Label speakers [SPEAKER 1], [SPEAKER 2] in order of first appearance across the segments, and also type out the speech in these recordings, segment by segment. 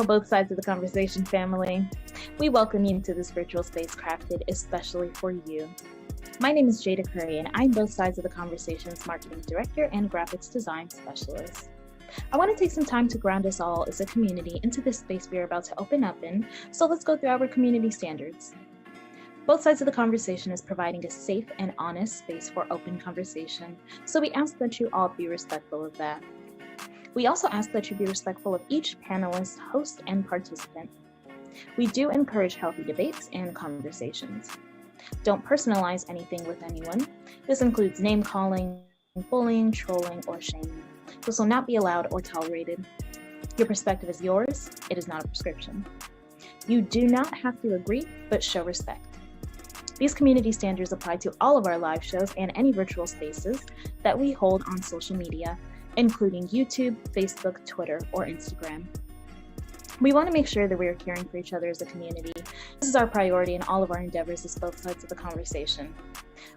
[SPEAKER 1] both sides of the conversation, family. We welcome you into this virtual space crafted especially for you. My name is Jada Curry, and I'm both sides of the conversation's marketing director and graphics design specialist. I want to take some time to ground us all as a community into this space we are about to open up in, so let's go through our community standards. Both sides of the conversation is providing a safe and honest space for open conversation, so we ask that you all be respectful of that. We also ask that you be respectful of each panelist, host, and participant. We do encourage healthy debates and conversations. Don't personalize anything with anyone. This includes name calling, bullying, trolling, or shaming. This will not be allowed or tolerated. Your perspective is yours. It is not a prescription. You do not have to agree, but show respect. These community standards apply to all of our live shows and any virtual spaces that we hold on social media, including YouTube, Facebook, Twitter, or Instagram. We want to make sure that we are caring for each other as a community. This is our priority in all of our endeavors as both sides of the conversation.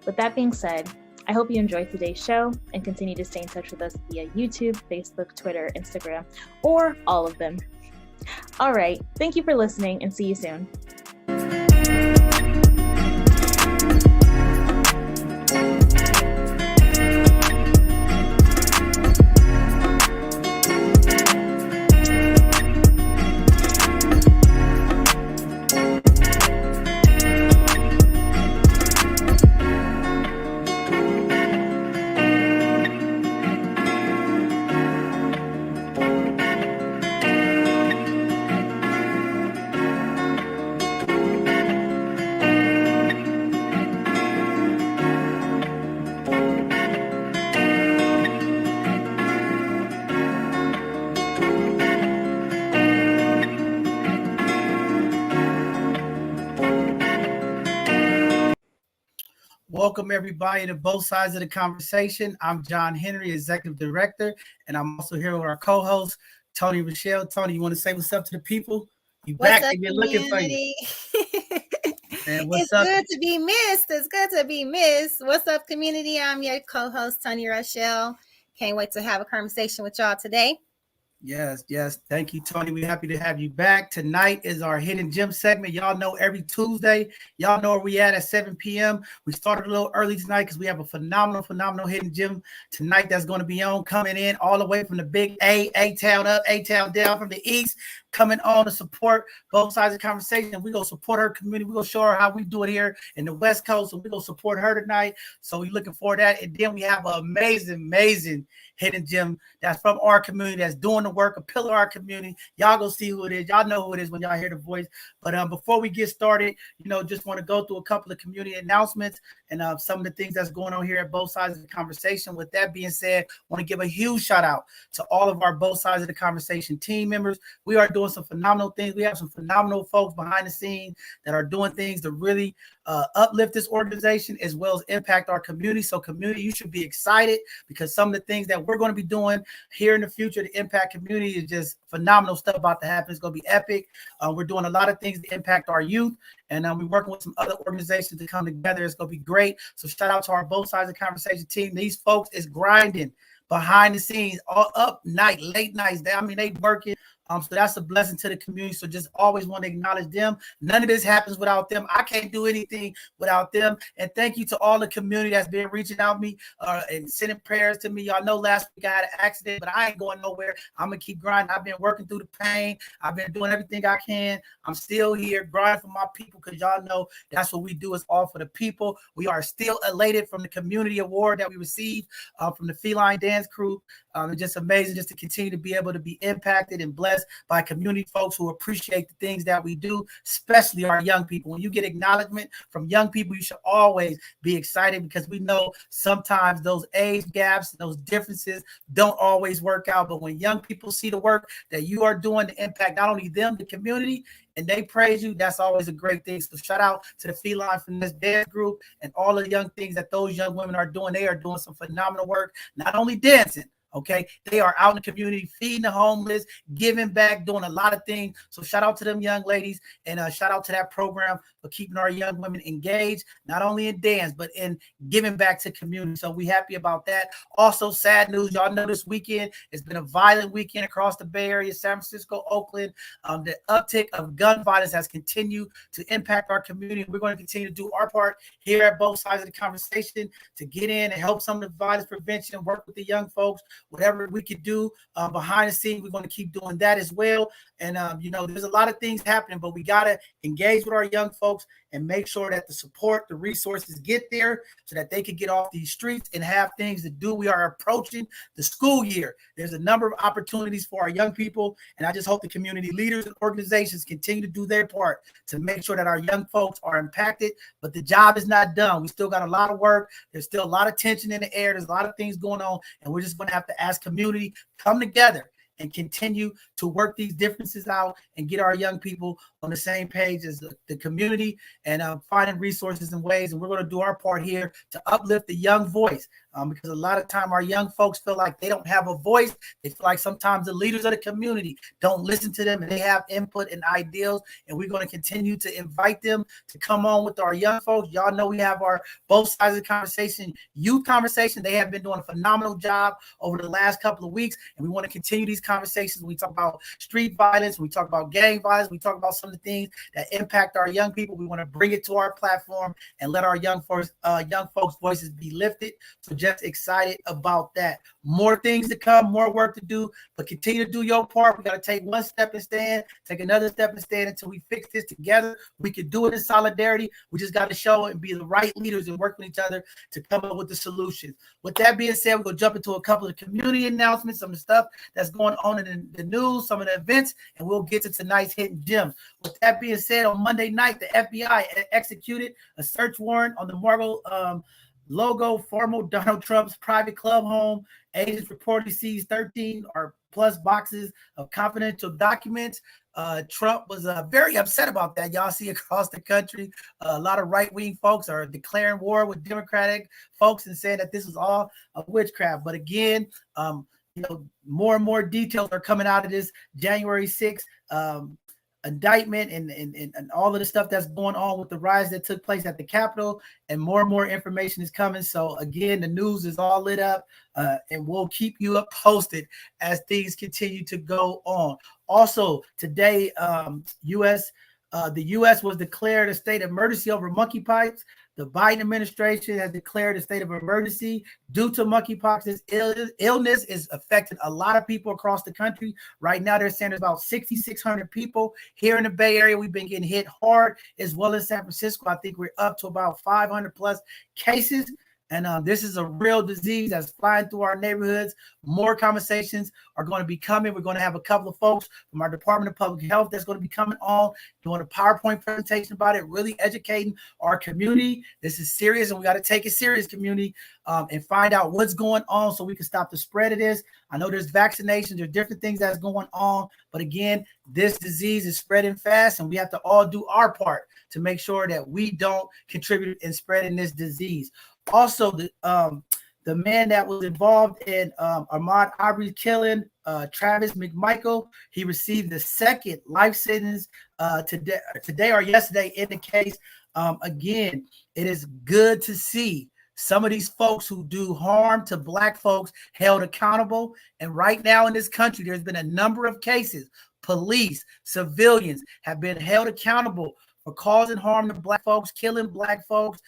[SPEAKER 1] With that being said, I hope you enjoyed today's show and continue to stay in touch with us via YouTube, Facebook, Twitter, Instagram, or all of them. All right, thank you for listening and see you soon.
[SPEAKER 2] Welcome everybody to both sides of the conversation. I'm John Henry, Executive Director, and I'm also here with our co-host, Tony Rochelle. Tony, you want to say what's up to the people? You back? They've been looking for you.
[SPEAKER 3] Man, it's up? Good to be missed. It's good to be missed. What's up, community? I'm your co-host, Tony Rochelle. Can't wait to have a conversation with y'all today.
[SPEAKER 2] Yes. Thank you, Tony. We're happy to have you back. Tonight is our Hidden Gem segment. Y'all know every Tuesday, y'all know where we at 7 p.m. We started a little early tonight because we have a phenomenal Hidden Gem tonight that's going to be on, coming in all the way from the big A-Town up, A-Town down from the east, coming on to support both sides of the conversation. We're going to support her community. We're going to show her how we do it here in the West Coast, and we're going to support her tonight. So we're looking forward to that. And then we have an amazing Hidden Gem that's from our community, that's doing the work, a pillar of our community. Y'all go see who it is. Y'all know who it is when y'all hear the voice. But before we get started, just want to go through a couple of community announcements and some of the things that's going on here at both sides of the conversation. With that being said, I want to give a huge shout out to all of our both sides of the conversation team members. We are doing some phenomenal things. We have some phenomenal folks behind the scenes that are doing things to really uplift this organization as well as impact our community. So community, you should be excited because some of the things that we're going to be doing here in the future to impact community is just phenomenal stuff about to happen. It's going to be epic. We're doing a lot of things to impact our youth, and we're working with some other organizations to come together. It's going to be great. So shout out to our both sides of the conversation team. These folks is grinding behind the scenes, all up night, late nights. They working. So that's a blessing to the community. So just always want to acknowledge them. None of this happens without them. I can't do anything without them. And thank you to all the community that's been reaching out to me and sending prayers to me. Y'all know last week I had an accident, but I ain't going nowhere. I'm going to keep grinding. I've been working through the pain. I've been doing everything I can. I'm still here grinding for my people because y'all know that's what we do. It's all for the people. We are still elated from the community award that we received from the Feline Dance Crew. It's just amazing just to continue to be able to be impacted and blessed by community folks who appreciate the things that we do, especially our young people. When you get acknowledgement from young people, you should always be excited because we know sometimes those age gaps, those differences don't always work out. But when young people see the work that you are doing to impact not only them, the community, and they praise you, that's always a great thing. So shout out to the Feline Finesse Dance Group and all the young things that those young women are doing. They are doing some phenomenal work, not only dancing, Okay, they are out in the community feeding the homeless, giving back, doing a lot of things. So shout out to them young ladies, and shout out to that program for keeping our young women engaged, not only in dance but in giving back to community. So we happy about that. Also, sad news, y'all know this weekend it's been a violent weekend across the Bay Area, San Francisco, Oakland. The uptick of gun violence has continued to impact our community. We're going to continue to do our part here at both sides of the conversation to get in and help some of the violence prevention and work with the young folks. Whatever we could do behind the scenes, we're going to keep doing that as well. And, there's a lot of things happening, but we got to engage with our young folks and make sure that the support, the resources get there so that they can get off these streets and have things to do. We are approaching the school year. There's a number of opportunities for our young people, and I just hope the community leaders and organizations continue to do their part to make sure that our young folks are impacted, but the job is not done. We still got a lot of work. There's still a lot of tension in the air. There's a lot of things going on, and we're just going to have to ask community, come together and continue to work these differences out and get our young people on the same page as the community and finding resources and ways. And we're going to do our part here to uplift the young voice because a lot of time our young folks feel like they don't have a voice. They feel like sometimes the leaders of the community don't listen to them and they have input and ideals. And we're going to continue to invite them to come on with our young folks. Y'all know we have our both sides of the conversation, youth conversation. They have been doing a phenomenal job over the last couple of weeks. And we want to continue these conversations. We talk about street violence. We talk about gang violence. We talk about some of the things that impact our young people. We want to bring it to our platform and let our young folks' voices be lifted. So just excited about that. More things to come, more work to do, but continue to do your part. We got to take one step and stand, take another step and stand until we fix this together. We can do it in solidarity. We just got to show and be the right leaders and work with each other to come up with the solutions. With that being said, we're going to jump into a couple of community announcements, some of the stuff that's going on in the news, some of the events, and we'll get to tonight's hidden gems. With that being said, on Monday night, the FBI executed a search warrant on the Mar-a-Lago former Donald Trump's private club home. Agents reportedly seized 13 or plus boxes of confidential documents. Trump was very upset about that. Y'all see across the country, a lot of right-wing folks are declaring war with Democratic folks and saying that this is all a witchcraft. But again, more and more details are coming out of this January 6th indictment and all of the stuff that's going on with the riots that took place at the Capitol, and more information is coming. So again, the news is all lit up, and we'll keep you up posted as things continue to go on. Also today, the U.S. was declared a state of emergency over monkeypox. The Biden administration has declared a state of emergency due to monkeypox. Illness is affecting a lot of people across the country. Right now, they're saying there's about 6,600 people here in the Bay Area. We've been getting hit hard, as well as San Francisco. I think we're up to about 500 plus cases. And this is a real disease that's flying through our neighborhoods. More conversations are going to be coming. We're going to have a couple of folks from our Department of Public Health that's going to be coming on, doing a PowerPoint presentation about it, really educating our community. This is serious, and we got to take it serious, community, and find out what's going on so we can stop the spread of this. I know there's vaccinations, there's different things that's going on, but again, this disease is spreading fast, and we have to all do our part to make sure that we don't contribute in spreading this disease. Also, the man that was involved in Ahmaud Arbery's killing, Travis McMichael, he received the second life sentence today or yesterday in the case. Again, it is good to see some of these folks who do harm to Black folks held accountable. And right now in this country, there's been a number of cases. Police, civilians have been held accountable for causing harm to Black folks, killing Black folks,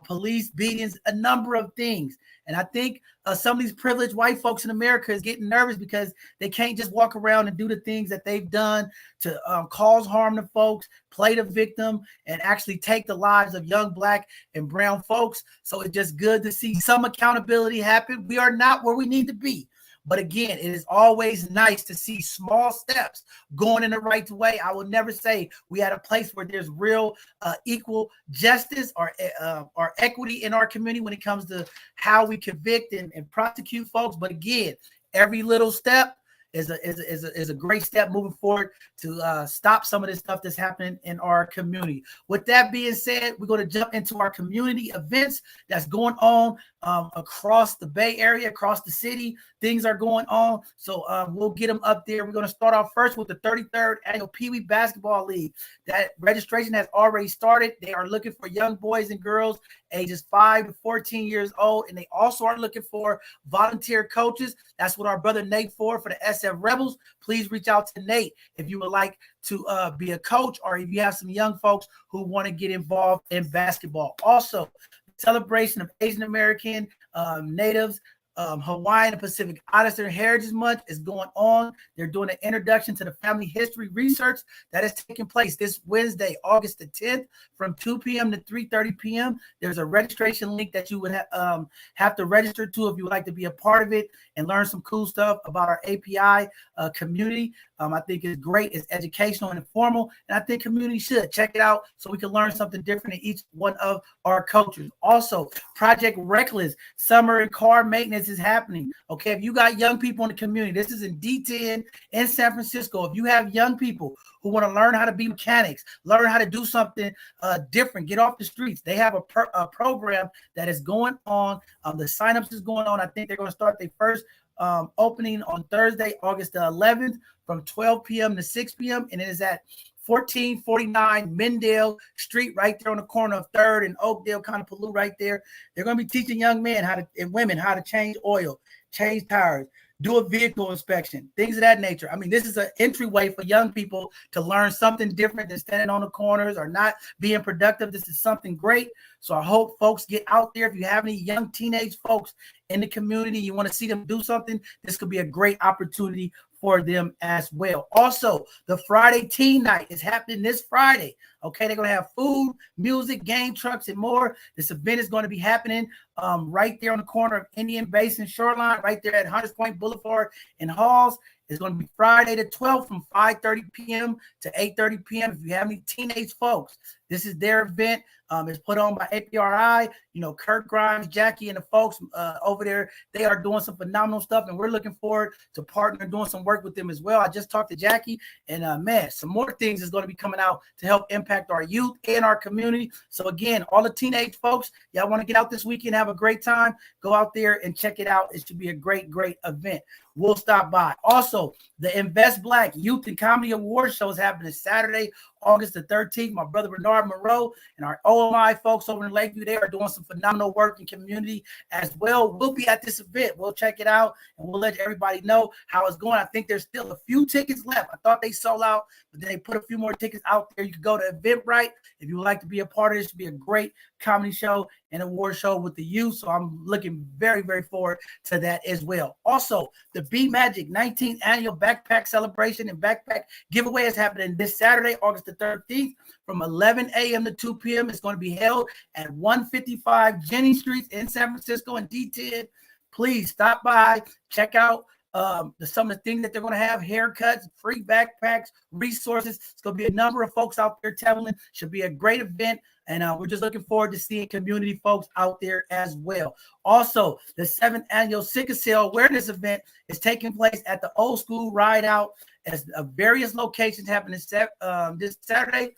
[SPEAKER 2] police beatings, a number of things. And I think some of these privileged white folks in America is getting nervous because they can't just walk around and do the things that they've done to cause harm to folks, play the victim, and actually take the lives of young Black and brown folks. So it's just good to see some accountability happen. We are not where we need to be. But again, it is always nice to see small steps going in the right way. I will never say we had a place where there's real equal justice or equity in our community when it comes to how we convict and prosecute folks. But again, every little step is a great step moving forward to stop some of this stuff that's happening in our community. With that being said, we're going to jump into our community events that's going on across the Bay Area, across the city. Things are going on, so we'll get them up there. We're going to start off first with the 33rd annual Peewee Basketball League. That registration has already started. They are looking for young boys and girls ages 5 to 14 years old, and they also are looking for volunteer coaches. That's what our brother Nate for the SF Rebels. Please reach out to Nate if you would like to be a coach, or if you have some young folks who want to get involved in basketball. Also, celebration of Asian American, Natives, Hawaiian and Pacific Islander Heritage Month is going on. They're doing an introduction to the family history research that is taking place this Wednesday, August the 10th, from 2 p.m. to 3:30 p.m. There's a registration link that you would have to register to if you would like to be a part of it and learn some cool stuff about our API community. I think it's great. It's educational and informal, and I think community should check it out so we can learn something different in each one of our cultures. Also, Project Reckless summer and car maintenance is happening. Okay, if you got young people in the community, this is in D10 in San Francisco. If you have young people who want to learn how to be mechanics, learn how to do something different, get off the streets, they have a program that is going on. The signups is going on. I think they're going to start their first opening on Thursday, August the 11th, from 12 p.m. to 6 p.m. And it is at 1449 Mendale Street, right there on the corner of 3rd and Oakdale, Conopaloo, right there. They're going to be teaching young men and women how to change oil, change tires, do a vehicle inspection, things of that nature. I mean, this is an entryway for young people to learn something different than standing on the corners or not being productive. This is something great. So I hope folks get out there. If you have any young teenage folks in the community, you want to see them do something, this could be a great opportunity for them as well. Also, the Friday Teen Night is happening this Friday. Okay, they're going to have food, music, game trucks, and more. This event is going to be happening right there on the corner of Indian Basin Shoreline, right there at Hunters Point Boulevard in Halls. It's going to be Friday the 12th from 5:30 p.m. to 8:30 p.m. If you have any teenage folks, this is their event. It's put on by APRI. You know, Kurt Grimes, Jackie, and the folks over there, they are doing some phenomenal stuff, and we're looking forward to partner doing some work with them as well. I just talked to Jackie, and man, some more things is going to be coming out to help impact our youth and our community. So again, all the teenage folks, y'all want to get out this weekend, have a great time, go out there and check it out. It should be a great, great event. We'll stop by. Also, the Invest Black Youth and Comedy Award Show is happening Saturday, August the 13th. My brother Bernard Moreau and our OMI folks over in Lakeview, they are doing some phenomenal work in community as well. We'll be at this event. We'll check it out, and we'll let everybody know how it's going. I think there's still a few tickets left. I thought they sold out, but then they put a few more tickets out there. You can go to Eventbrite if you would like to be a part of this. It should be a great comedy show and award show with the youth. So I'm looking very, very forward to that as well. Also, the Be Magic 19th annual backpack celebration and backpack giveaway is happening this Saturday, August the 13th from 11 a.m. to 2 p.m. It's going to be held at 155 Jennings Street in San Francisco and D10. Please stop by, check out some of the things that they're going to have: haircuts, free backpacks, resources. It's going to be a number of folks out there traveling. Should be a great event, and we're just looking forward to seeing community folks out there as well. Also, the 7th annual Sickle Cell Awareness event is taking place at the Old School Ride Out as various locations happening this Saturday.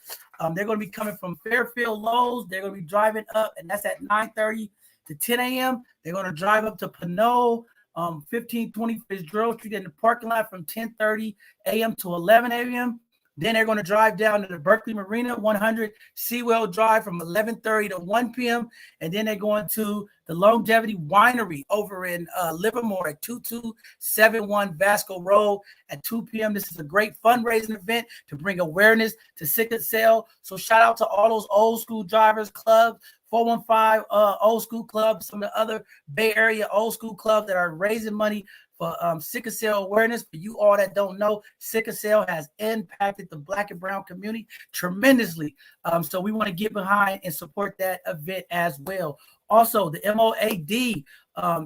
[SPEAKER 2] They're going to be coming from Fairfield Lowe's. They're going to be driving up, and that's at 9:30 to 10 a.m. They're going to drive up to Pinot, 1520 Fitzgerald Street in the parking lot from 10:30 a.m. to 11 a.m. Then they're going to drive down to the Berkeley Marina, 100 Sewell Drive from 11:30 to 1 p.m. And then they're going to the Longevity Winery over in Livermore at 2271 Vasco Road at 2 p.m. This is a great fundraising event to bring awareness to sickle cell. So shout out to all those old school drivers clubs, 415 Old School Club, some of the other Bay Area old school clubs that are raising money for sickle cell awareness. For you all that don't know, sickle cell has impacted the Black and brown community tremendously. So we want to get behind and support that event as well. Also, the MOAD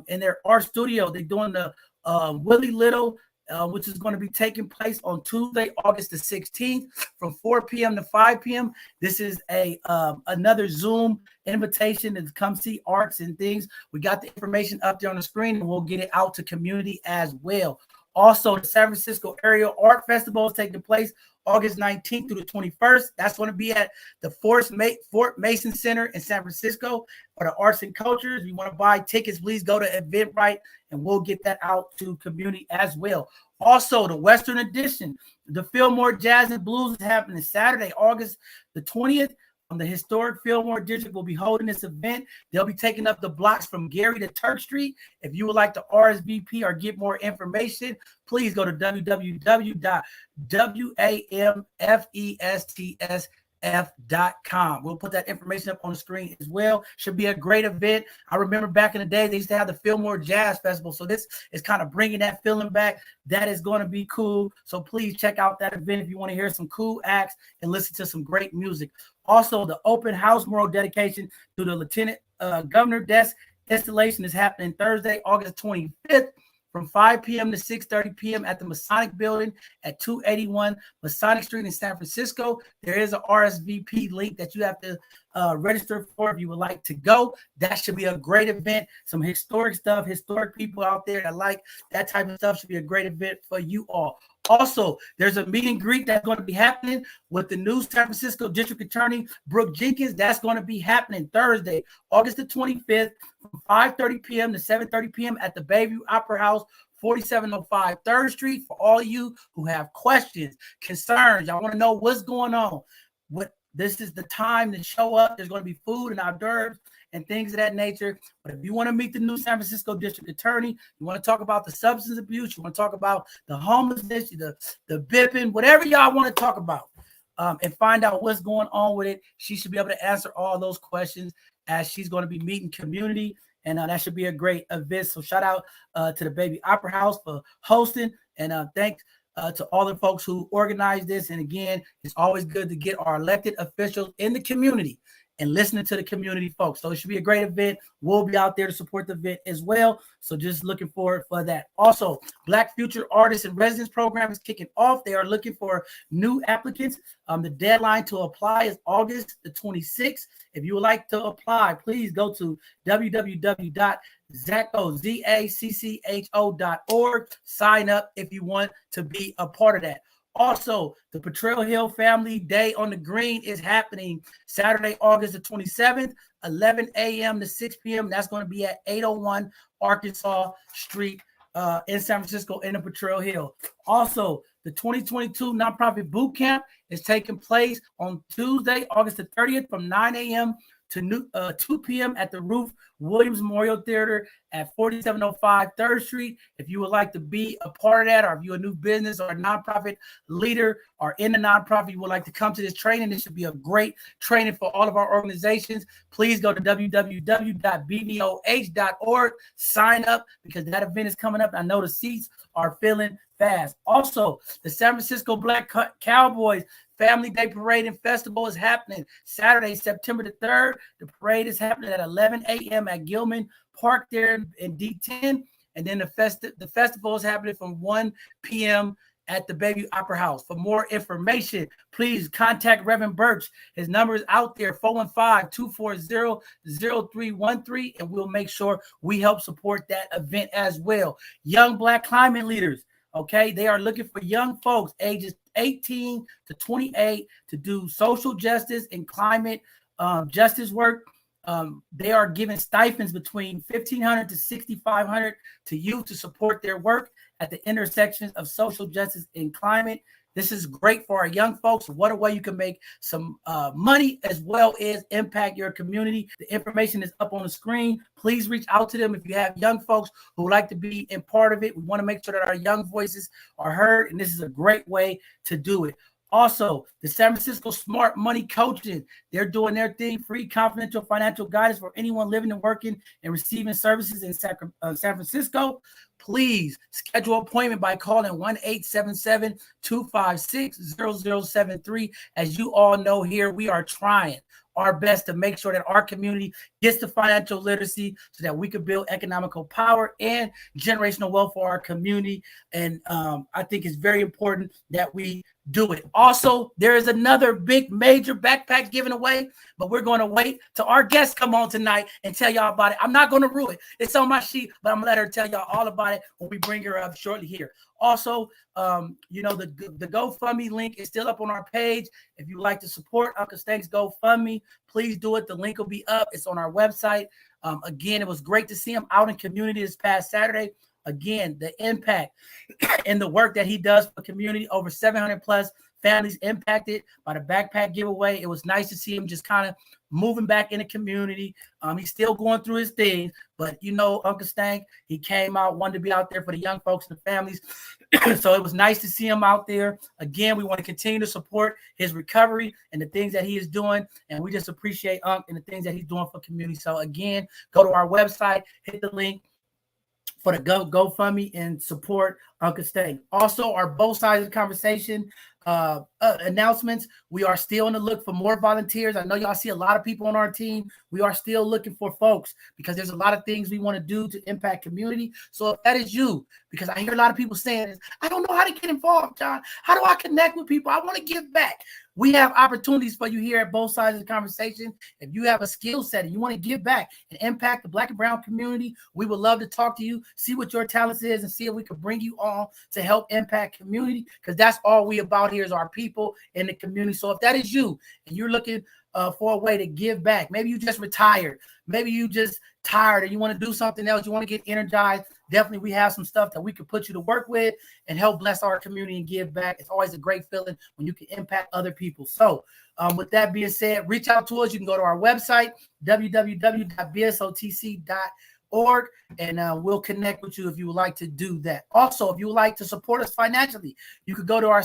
[SPEAKER 2] in their art studio, they're doing the Willie Little, which is going to be taking place on Tuesday, August the 16th from 4 p.m. to 5 p.m. This is another Zoom invitation to come see arts and things. We got the information up there on the screen, and we'll get it out to community as well. Also, the San Francisco Area Art Festival is taking place August 19th through the 21st. That's going to be at the Fort Mason Center in San Francisco for the arts and cultures. If you want to buy tickets, please go to Eventbrite and we'll get that out to community as well. Also, the Western Edition, the Fillmore Jazz and Blues is happening Saturday, August the 20th. The historic Fillmore district will be holding this event. They'll be taking up the blocks from Gary to Turk Street. If you would like to RSVP or get more information, please go to www.wamfestsf.com. We'll put that information up on the screen as well. Should be a great event. I remember back in the day, they used to have the Fillmore Jazz Festival. So this is kind of bringing that feeling back. That is going to be cool. So please check out that event if you want to hear some cool acts and listen to some great music. Also, the open house mural dedication to the Lieutenant Governor desk installation is happening Thursday, August 25th from 5 p.m. to 6:30 p.m. at the Masonic Building at 281 Masonic Street in San Francisco. There is a RSVP link that you have to register for if you would like to go. That should be a great event. Some historic stuff, historic people out there that like that type of stuff should be a great event for you all. Also, there's a meet and greet that's going to be happening with the new San Francisco District Attorney, Brooke Jenkins. That's going to be happening Thursday, August the 25th from 5:30 p.m. to 7:30 p.m. at the Bayview Opera House, 4705 3rd Street. For all of you who have questions, concerns, y'all want to know what's going on. This is the time to show up. There's going to be food and hors d'oeuvres and things of that nature. But if you want to meet the new San Francisco District Attorney, you want to talk about the substance abuse, you want to talk about the homelessness, the bipping, whatever y'all want to talk about, and find out what's going on with it, she should be able to answer all those questions as she's going to be meeting community. And that should be a great event. So shout out to the Baby Opera House for hosting. And thanks to all the folks who organized this. And again, it's always good to get our elected officials in the community and listening to the community folks. So it should be a great event. We'll be out there to support the event as well. So just looking forward for that. Also, Black Future Artists and Residence Program is kicking off. They are looking for new applicants. The deadline to apply is August the 26th. If you would like to apply, please go to www.zaccho.org. Sign up if you want to be a part of that. Also, the Potrero Hill Family Day on the Green is happening Saturday, August the 27th, 11 a.m. to 6 p.m. That's going to be at 801 Arkansas Street in San Francisco in the Potrero Hill. Also, the 2022 Nonprofit Boot Camp is taking place on Tuesday, August the 30th from 9 a.m. to 2 p.m. at the Ruth Williams Memorial Theater at 4705 3rd Street. If you would like to be a part of that, or if you're a new business or a nonprofit leader or in a nonprofit, you would like to come to this training, this should be a great training for all of our organizations. Please go to www.bvoh.org, sign up because that event is coming up. I know the seats are filling fast. Also, the San Francisco Black Cowboys Family Day Parade and Festival is happening Saturday, September the 3rd. The parade is happening at 11 a.m. at Gilman Park there in D10. And then the festival is happening from 1 p.m. at the Bayview Opera House. For more information, please contact Reverend Birch. His number is out there, 415-240-0313, and we'll make sure we help support that event as well. Young Black Climate Leaders, okay? They are looking for young folks ages 18 to 28 to do social justice and climate justice work. They are giving stipends between $1,500 to $6,500 to youth to support their work at the intersections of social justice and climate. This is great for our young folks. What a way you can make some money as well as impact your community. The information is up on the screen. Please reach out to them if you have young folks who would like to be in part of it. We want to make sure that our young voices are heard, and this is a great way to do it. Also, the San Francisco Smart Money Coaching, they're doing their thing, free confidential financial guidance for anyone living and working and receiving services in San Francisco. Please schedule an appointment by calling 1-877-256-0073. As you all know here, we are trying our best to make sure that our community gets the financial literacy so that we can build economical power and generational wealth for our community. And I think it's very important that we do it. Also, there is another big major backpack giving away, but we're going to wait till our guests come on tonight and tell y'all about it. I'm not going to ruin it. It's on my sheet, but I'm going to let her tell y'all all about it when we bring her up shortly here. Also, the GoFundMe link is still up on our page. If you like to support Uncle Stank's GoFundMe, please do it. The link will be up. It's on our website. Again, it was great to see him out in community this past Saturday. Again, the impact and the work that he does for community, over 700 plus families impacted by the backpack giveaway. It was nice to see him just kind of moving back in the community. He's still going through his thing, but Uncle Stank, he came out, wanted to be out there for the young folks and the families. So it was nice to see him out there. Again, we want to continue to support his recovery and the things that he is doing. And we just appreciate Unc and the things that he's doing for community. So again, go to our website, hit the link for the GoFundMe and support Uncle Stank. Also, our both sides of the conversation announcements. We are still on the look for more volunteers. I know y'all see a lot of people on our team. We are still looking for folks because there's a lot of things we want to do to impact community. So if that is you, because I hear a lot of people saying, I don't know how to get involved, John. How do I connect with people? I want to give back. We have opportunities for you here at both sides of the conversation. If you have a skill set and you want to give back and impact the Black and Brown community, we would love to talk to you, see what your talents is, and see if we can bring you on to help impact community, because that's all we about here is our people in the community. So if that is you and you're looking for a way to give back, maybe you just retired, maybe you just tired and you want to do something else, you want to get energized, definitely we have some stuff that we could put you to work with and help bless our community and give back. It's always a great feeling when you can impact other people. So with that being said, reach out to us. You can go to our website, www.bsotc.org, and we'll connect with you if you would like to do that. Also, if you would like to support us financially, you could go to our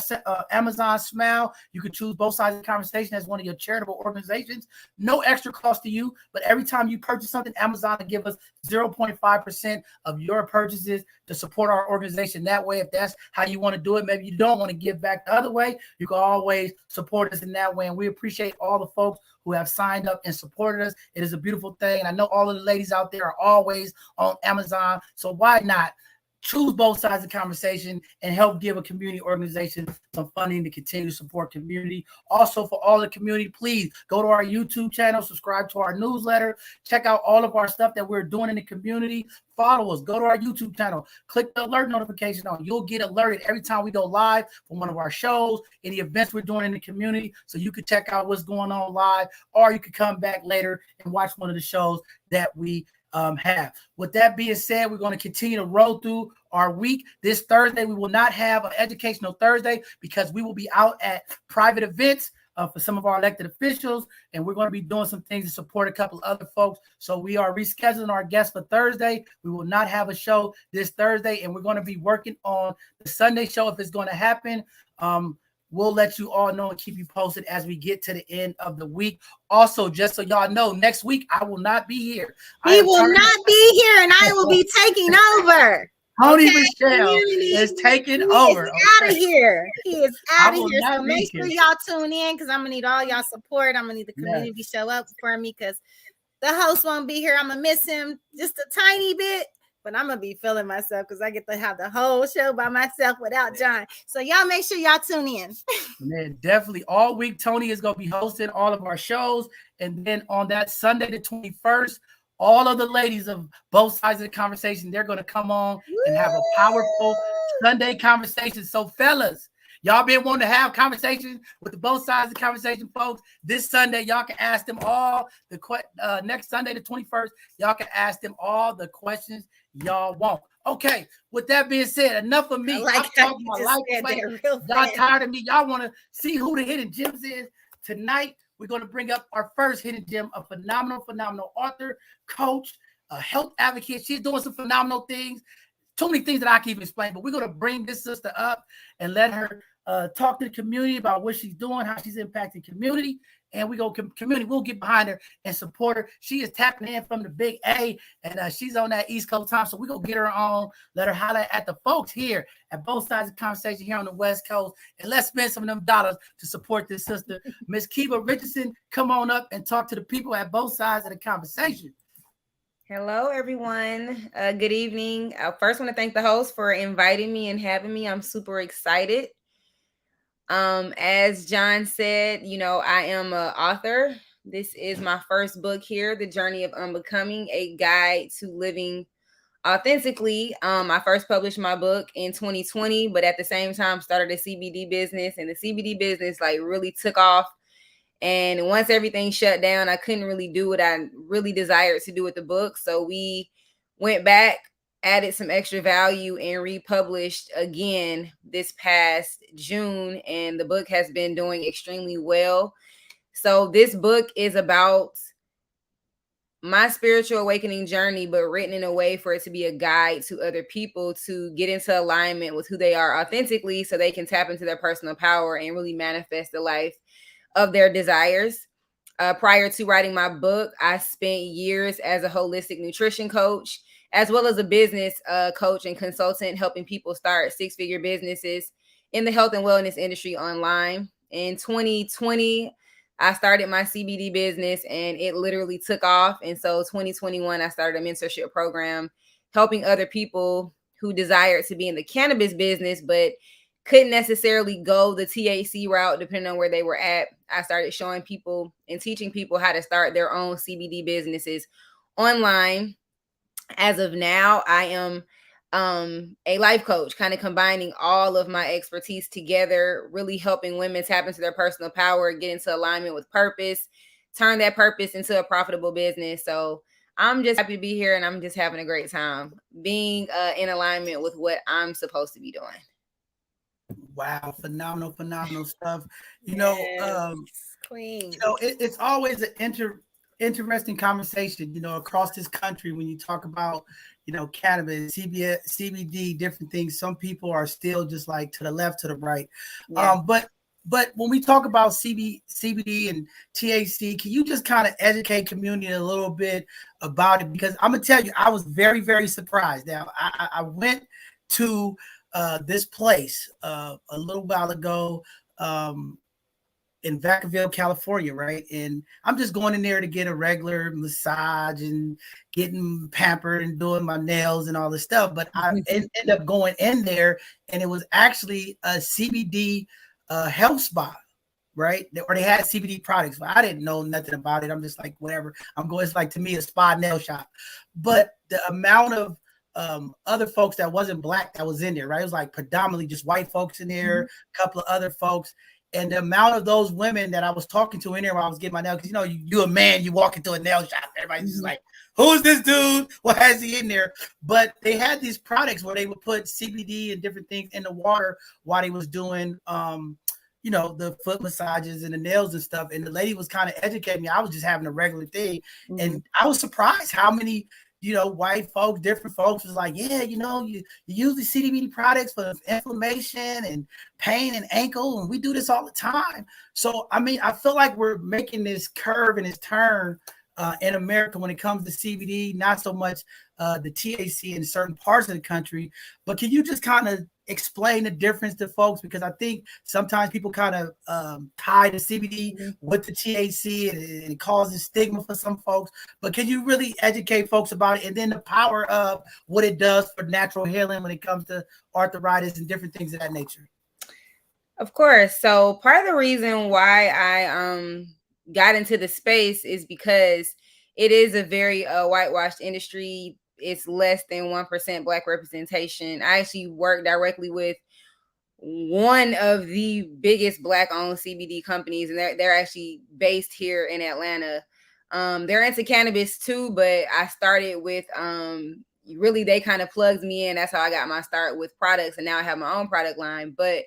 [SPEAKER 2] Amazon Smile. You could choose Both Sides of the Conversation as one of your charitable organizations. No extra cost to you, but every time you purchase something, Amazon will give us 0.5% of your purchases to support our organization that way. If that's how you want to do it, maybe you don't want to give back the other way, you can always support us in that way. And we appreciate all the folks who have signed up and supported us. It is a beautiful thing. And I know all of the ladies out there are always on Amazon. So why not choose Both Sides of the Conversation and help give a community organization some funding to continue to support community. Also, for all the community, please go to our YouTube channel, subscribe to our newsletter, check out all of our stuff that we're doing in the community. Follow us, go to our YouTube channel, click the alert notification on. You'll get alerted every time we go live from one of our shows, any events we're doing in the community, so you can check out what's going on live, or you can come back later and watch one of the shows that we have. With that being said, we're going to continue to roll through our week. This Thursday, we will not have an educational Thursday because we will be out at private events for some of our elected officials, and we're going to be doing some things to support a couple of other folks. So we are rescheduling our guests for Thursday. We will not have a show this Thursday, and we're going to be working on the Sunday show if it's going to happen. We'll let you all know and keep you posted as we get to the end of the week. Also, just so y'all know, next week I will not be here.
[SPEAKER 3] He will not be here, and I will be taking over.
[SPEAKER 2] Tony Michelle is taking over.
[SPEAKER 3] He is out of here. He is out of here. So make sure y'all tune in because I'm going to need all y'all support. I'm going to need the community to show up for me because the host won't be here. I'm going to miss him just a tiny bit. But I'm going to be feeling myself because I get to have the whole show by myself without John. So y'all make sure y'all tune in.
[SPEAKER 2] Man, definitely. All week, Tony is going to be hosting all of our shows. And then on that Sunday, the 21st, all of the ladies of Both Sides of the Conversation, they're going to come on and have a powerful Sunday conversation. So fellas, y'all been wanting to have conversations with the Both Sides of the Conversation folks. This Sunday, y'all can ask them all the next Sunday, the 21st, y'all can ask them all the questions y'all want. Okay, with that being said, enough of me. I'm talking my life. Y'all tired of me. Y'all want to see who the hidden gems is. Tonight, we're going to bring up our first hidden gem, a phenomenal author, coach, a health advocate. She's doing some phenomenal things. Too many things that I can't even explain, but we're going to bring this sister up and let her talk to the community about what she's doing, how she's impacting community. And we go community, we'll get behind her and support her. She is tapping in from the big A, and she's on that East Coast time. So we're going to get her on, let her highlight at the folks here at Both Sides of the Conversation here on the West Coast. And let's spend some of them dollars to support this sister. Miss Kiva Richardson, come on up and talk to the people at Both Sides of the Conversation.
[SPEAKER 4] Hello, everyone. Good evening. I first want to thank the host for inviting me and having me. I'm super excited. As John said, I am an author. This is my first book here, The Journey of Unbecoming, a guide to living authentically. I first published my book in 2020, but at the same time started a CBD business, and the CBD business like really took off. And once everything shut down, I couldn't really do what I really desired to do with the book. So we went back, added some extra value, and republished again this past June. And the book has been doing extremely well. So this book is about my spiritual awakening journey, but written in a way for it to be a guide to other people to get into alignment with who they are authentically so they can tap into their personal power and really manifest the life of their desires. Prior to writing my book, I spent years as a holistic nutrition coach, as well as a business coach and consultant, helping people start six-figure businesses in the health and wellness industry online. In 2020, I started my CBD business and it literally took off. And so 2021, I started a mentorship program helping other people who desired to be in the cannabis business, but couldn't necessarily go the THC route depending on where they were at. I started showing people and teaching people how to start their own CBD businesses online. As of now, I am a life coach, kind of combining all of my expertise together, really helping women tap into their personal power, get into alignment with purpose, turn that purpose into a profitable business. So I'm just happy to be here, and I'm just having a great time being in alignment with what I'm supposed to be doing.
[SPEAKER 2] Wow, phenomenal stuff.
[SPEAKER 3] Queen.
[SPEAKER 2] It's always an interesting conversation, across this country when you talk about, cannabis, CBD, different things. Some people are still just like to the left, to the right. Yeah. But when we talk about CBD and THC, can you just kind of educate community a little bit about it? Because I'm gonna tell you, I was very, very surprised. Now, I went to this place a little while ago in Vacaville, California, right? And I'm just going in there to get a regular massage and getting pampered and doing my nails and all this stuff. But I ended up going in there, and it was actually a CBD health spa, right? Or they had CBD products, but I didn't know nothing about it. I'm just like, whatever. I'm going. It's like, to me, a spa nail shop. But the amount of other folks that wasn't Black that was in there, right? It was like predominantly just white folks in there, a couple of other folks. And the amount of those women that I was talking to in there while I was getting my nail, because you a man, you walk into a nail shop, everybody's just like, who is this dude? What has he in there? But they had these products where they would put CBD and different things in the water while they was doing the foot massages and the nails and stuff. And the lady was kind of educating me. I was just having a regular thing. And I was surprised how many white folks, different folks was like, yeah, you use the CBD products for inflammation and pain and ankle, and we do this all the time. So, I mean, I feel like we're making this curve and this turn in America when it comes to CBD, not so much the THC in certain parts of the country. But can you just kind of explain the difference to folks? Because I think sometimes people kind of tie the CBD with the THC, and it causes stigma for some folks. But can you really educate folks about it, and then the power of what it does for natural healing when it comes to arthritis and different things of that nature?
[SPEAKER 4] Of course. So part of the reason why I got into the space is because it is a very whitewashed industry. It's less than 1% Black representation. I actually work directly with one of the biggest Black-owned CBD companies, and they're actually based here in Atlanta. They're into cannabis too, but I started with really they kind of plugged me in. That's how I got my start with products, and now I have my own product line. But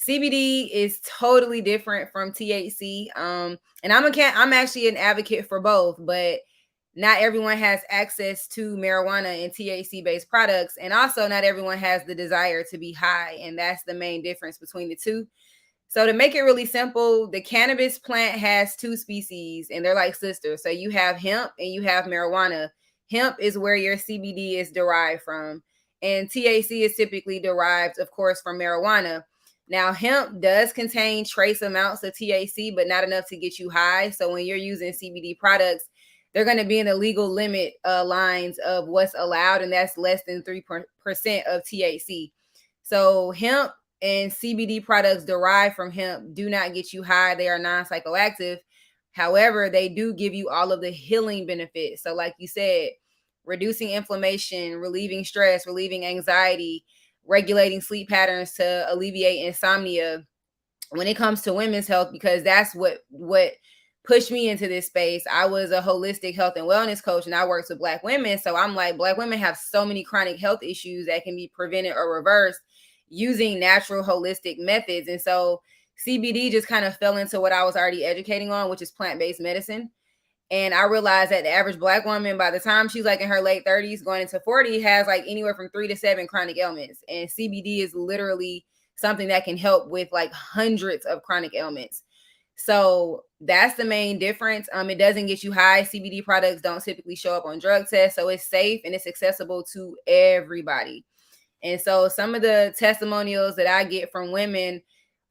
[SPEAKER 4] CBD is totally different from THC. And I'm actually an advocate for both, but not everyone has access to marijuana and THC-based products. And also not everyone has the desire to be high. And that's the main difference between the two. So to make it really simple, the cannabis plant has two species, and they're like sisters. So you have hemp and you have marijuana. Hemp is where your CBD is derived from. And THC is typically derived, of course, from marijuana. Now, hemp does contain trace amounts of THC, but not enough to get you high. So when you're using CBD products, they're going to be in the legal limit lines of what's allowed, and that's less than 3% of THC. So hemp and CBD products derived from hemp do not get you high. They are non-psychoactive. However, they do give you all of the healing benefits. So like you said, reducing inflammation, relieving stress, relieving anxiety, regulating sleep patterns to alleviate insomnia when it comes to women's health, because that's what pushed me into this space. I was a holistic health and wellness coach, and I worked with Black women. So I'm like, Black women have so many chronic health issues that can be prevented or reversed using natural holistic methods. And so CBD just kind of fell into what I was already educating on, which is plant-based medicine. And I realized that the average Black woman, by the time she's like in her late 30s, going into 40, has like anywhere from 3 to 7 chronic ailments. And CBD is literally something that can help with like hundreds of chronic ailments. So that's the main difference. It doesn't get you high. CBD products don't typically show up on drug tests. So it's safe and it's accessible to everybody. And so some of the testimonials that I get from women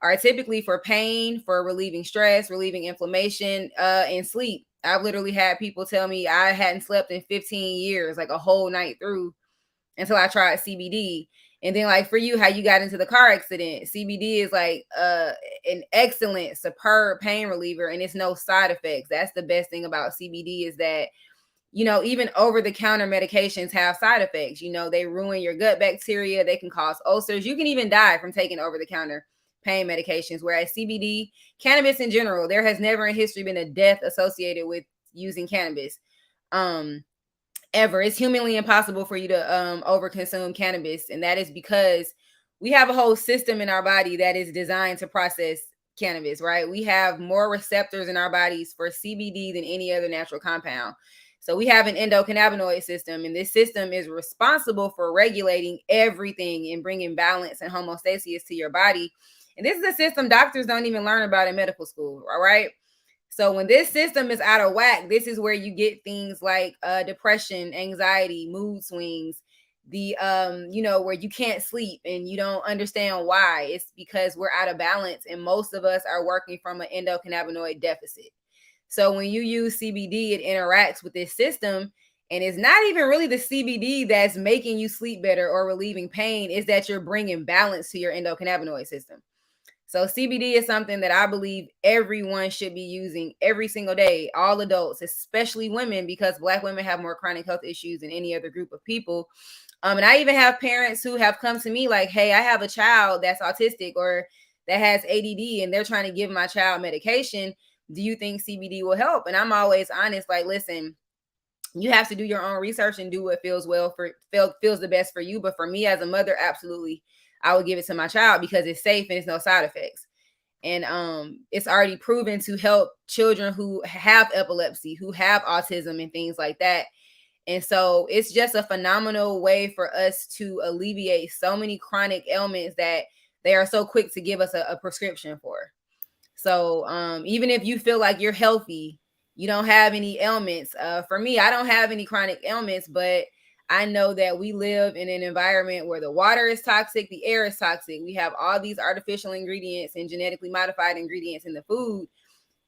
[SPEAKER 4] are typically for pain, for relieving stress, relieving inflammation, and sleep. I've literally had people tell me I hadn't slept in 15 years, like a whole night through, until I tried CBD. And then like for you, how you got into the car accident, CBD is like an excellent, superb pain reliever, and it's no side effects. That's the best thing about CBD, is that, you know, even over-the-counter medications have side effects. You know, they ruin your gut bacteria. They can cause ulcers. You can even die from taking over-the-counter pain medications. Whereas CBD, cannabis in general, there has never in history been a death associated with using cannabis. Ever. It's humanly impossible for you to overconsume cannabis. And that is because we have a whole system in our body that is designed to process cannabis, right? We have more receptors in our bodies for CBD than any other natural compound. So we have an endocannabinoid system, and this system is responsible for regulating everything and bringing balance and homeostasis to your body. And this is a system doctors don't even learn about in medical school, all right? So when this system is out of whack, this is where you get things like depression, anxiety, mood swings, the you know, where you can't sleep and you don't understand why. It's because we're out of balance, and most of us are working from an endocannabinoid deficit. So when you use CBD, it interacts with this system, and it's not even really the CBD that's making you sleep better or relieving pain. Is that you're bringing balance to your endocannabinoid system. So CBD is something that I believe everyone should be using every single day, all adults, especially women, because Black women have more chronic health issues than any other group of people. And I even have parents who have come to me like, hey, I have a child that's autistic or that has ADD, and they're trying to give my child medication. Do you think CBD will help? And I'm always honest, like, listen, you have to do your own research and do what feels the best for you. But for me as a mother, absolutely, I would give it to my child because it's safe and it's no side effects. And it's already proven to help children who have epilepsy, who have autism and things like that. And so it's just a phenomenal way for us to alleviate so many chronic ailments that they are so quick to give us a prescription for. So even if you feel like you're healthy, you don't have any ailments. For me, I don't have any chronic ailments, but I know that we live in an environment where the water is toxic, the air is toxic. We have all these artificial ingredients and genetically modified ingredients in the food.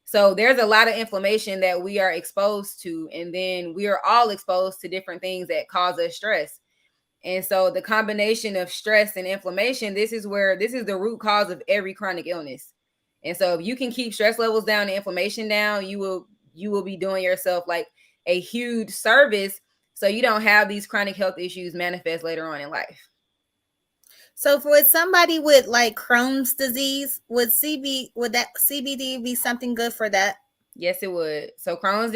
[SPEAKER 4] So there's a lot of inflammation that we are exposed to. And then we are all exposed to different things that cause us stress. And so the combination of stress and inflammation, this is the root cause of every chronic illness. And so if you can keep stress levels down and inflammation down, you will be doing yourself like a huge service, so you don't have these chronic health issues manifest later on in life.
[SPEAKER 3] So for somebody with like Crohn's disease, would that CBD be something good for that?
[SPEAKER 4] Yes, it would. So Crohn's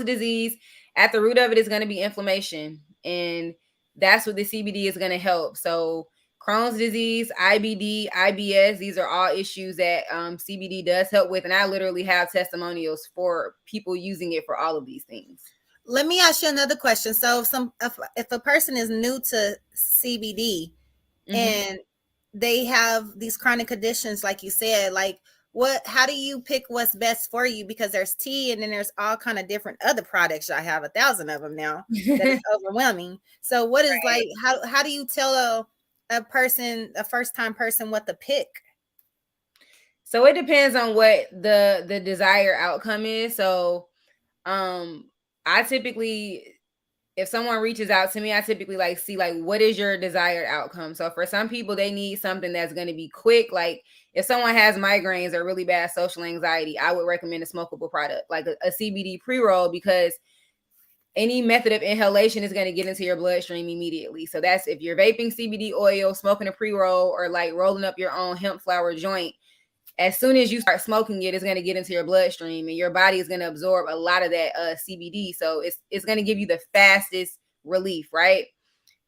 [SPEAKER 4] disease, at the root of it is going to be inflammation, and that's what the CBD is going to help. So Crohn's disease, IBD, IBS, these are all issues that CBD does help with. And I literally have testimonials for people using it for all of these things.
[SPEAKER 3] Let me ask you another question. So if a person is new to CBD and they have these chronic conditions, like you said, like how do you pick what's best for you? Because there's tea and then there's all kind of different other products. I have 1,000 of them now. That is overwhelming. So what is like, how do you tell a first-time person what to pick?
[SPEAKER 4] So it depends on what the desired outcome is. So I typically if someone reaches out to me, I typically like see like what is your desired outcome. So for some people, they need something that's going to be quick. Like if someone has migraines or really bad social anxiety, I would recommend a smokable product like a CBD pre-roll, because any method of inhalation is going to get into your bloodstream immediately. So that's if you're vaping CBD oil, smoking a pre-roll, or like rolling up your own hemp flower joint. As soon as you start smoking it, it's going to get into your bloodstream, and your body is going to absorb a lot of that CBD. So it's going to give you the fastest relief, right?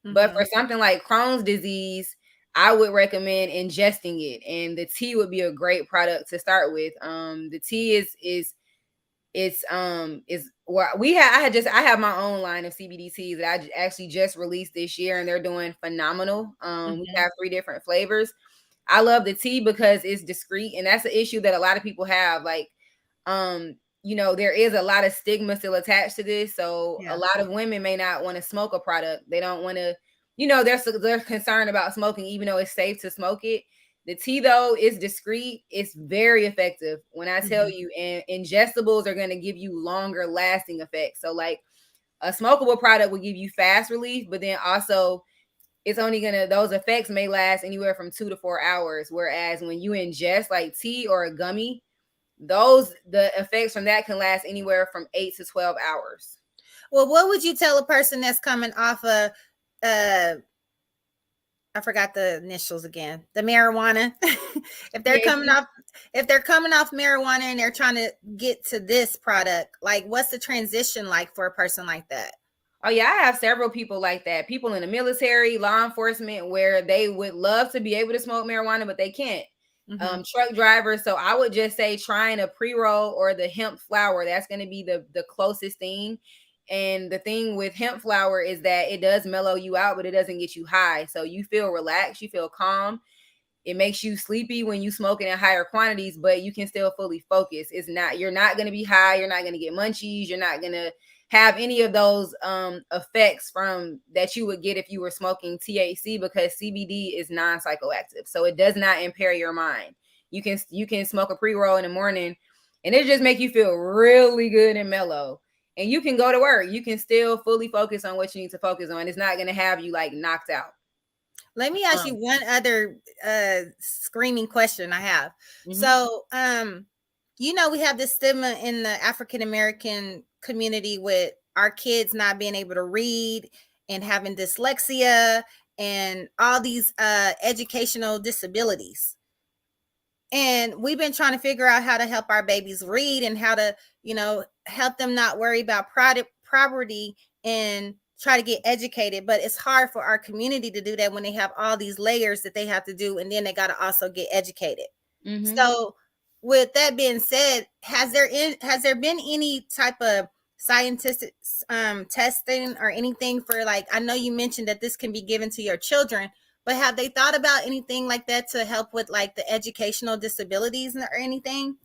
[SPEAKER 4] Mm-hmm. But for something like Crohn's disease, I would recommend ingesting it, and the tea would be a great product to start with. The tea is what we have. I have my own line of CBD teas that I actually just released this year, and they're doing phenomenal. We have 3 different flavors. I love the tea because it's discreet, and that's an issue that a lot of people have. Like, there is a lot of stigma still attached to this. So a lot of women may not want to smoke a product. They don't want to, they're concerned about smoking, even though it's safe to smoke it. The tea, though, is discreet. It's very effective. When I tell you, and ingestibles are going to give you longer lasting effects. So like a smokable product will give you fast relief, but then also it's only those effects may last anywhere from 2 to 4 hours. Whereas when you ingest like tea or a gummy, the effects from that can last anywhere from 8 to 12 hours.
[SPEAKER 3] Well, what would you tell a person that's coming off of, I forgot the initials again, the marijuana, if they're coming off marijuana and they're trying to get to this product, like what's the transition like for a person like that?
[SPEAKER 4] Oh, yeah, I have several people like that. People in the military, law enforcement, where they would love to be able to smoke marijuana, but they can't. Truck drivers. So I would just say trying a pre-roll or the hemp flower. That's going to be the closest thing. And the thing with hemp flower is that it does mellow you out, but it doesn't get you high. So you feel relaxed. You feel calm. It makes you sleepy when you smoke it in higher quantities, but you can still fully focus. You're not going to be high. You're not going to get munchies. You're not going to have any of those effects from that you would get if you were smoking THC, because CBD is non-psychoactive. So it does not impair your mind. You can smoke a pre-roll in the morning and it just make you feel really good and mellow. And you can go to work. You can still fully focus on what you need to focus on. It's not going to have you like knocked out.
[SPEAKER 3] Let me ask you one other screaming question I have. So, we have this stigma in the African-American community with our kids not being able to read and having dyslexia and all these educational disabilities. And we've been trying to figure out how to help our babies read and how to, help them not worry about poverty and try to get educated. But it's hard for our community to do that when they have all these layers that they have to do, and then they got to also get educated. So with that being said, has there been any type of scientific testing or anything for, like, I know you mentioned that this can be given to your children, but have they thought about anything like that to help with like the educational disabilities or anything?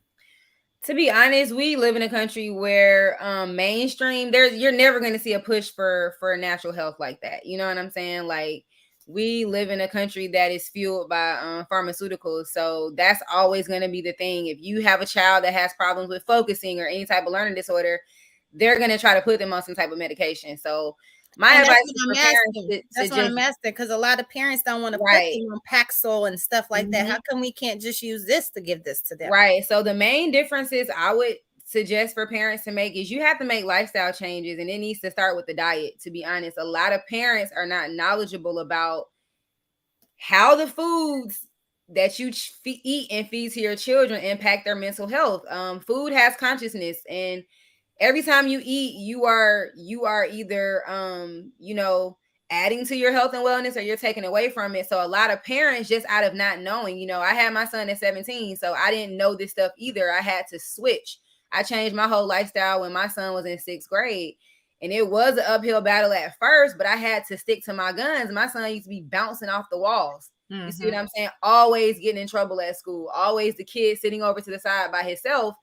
[SPEAKER 4] To be honest, we live in a country where mainstream, you're never going to see a push for natural health like that. You know what I'm saying? Like, we live in a country that is fueled by pharmaceuticals. So that's always going to be the thing. If you have a child that has problems with focusing or any type of learning disorder, they're going to try to put them on some type of medication. So my advice for parents,
[SPEAKER 3] that's what I'm asking, because a lot of parents don't want to put them on Paxil and stuff like that. How come we can't just use this to give this to them?
[SPEAKER 4] Right. So the main differences I would suggest for parents to make is you have to make lifestyle changes, and it needs to start with the diet. To be honest, a lot of parents are not knowledgeable about how the foods that you eat and feed to your children impact their mental health. Food has consciousness, and every time you eat, you are either adding to your health and wellness, or you're taking away from it. So a lot of parents, just out of not knowing, I had my son at 17, so I didn't know this stuff either. I had to switch. I changed my whole lifestyle when my son was in 6th grade. And it was an uphill battle at first, but I had to stick to my guns. My son used to be bouncing off the walls. You see what I'm saying? Always getting in trouble at school. Always the kid sitting over to the side by himself.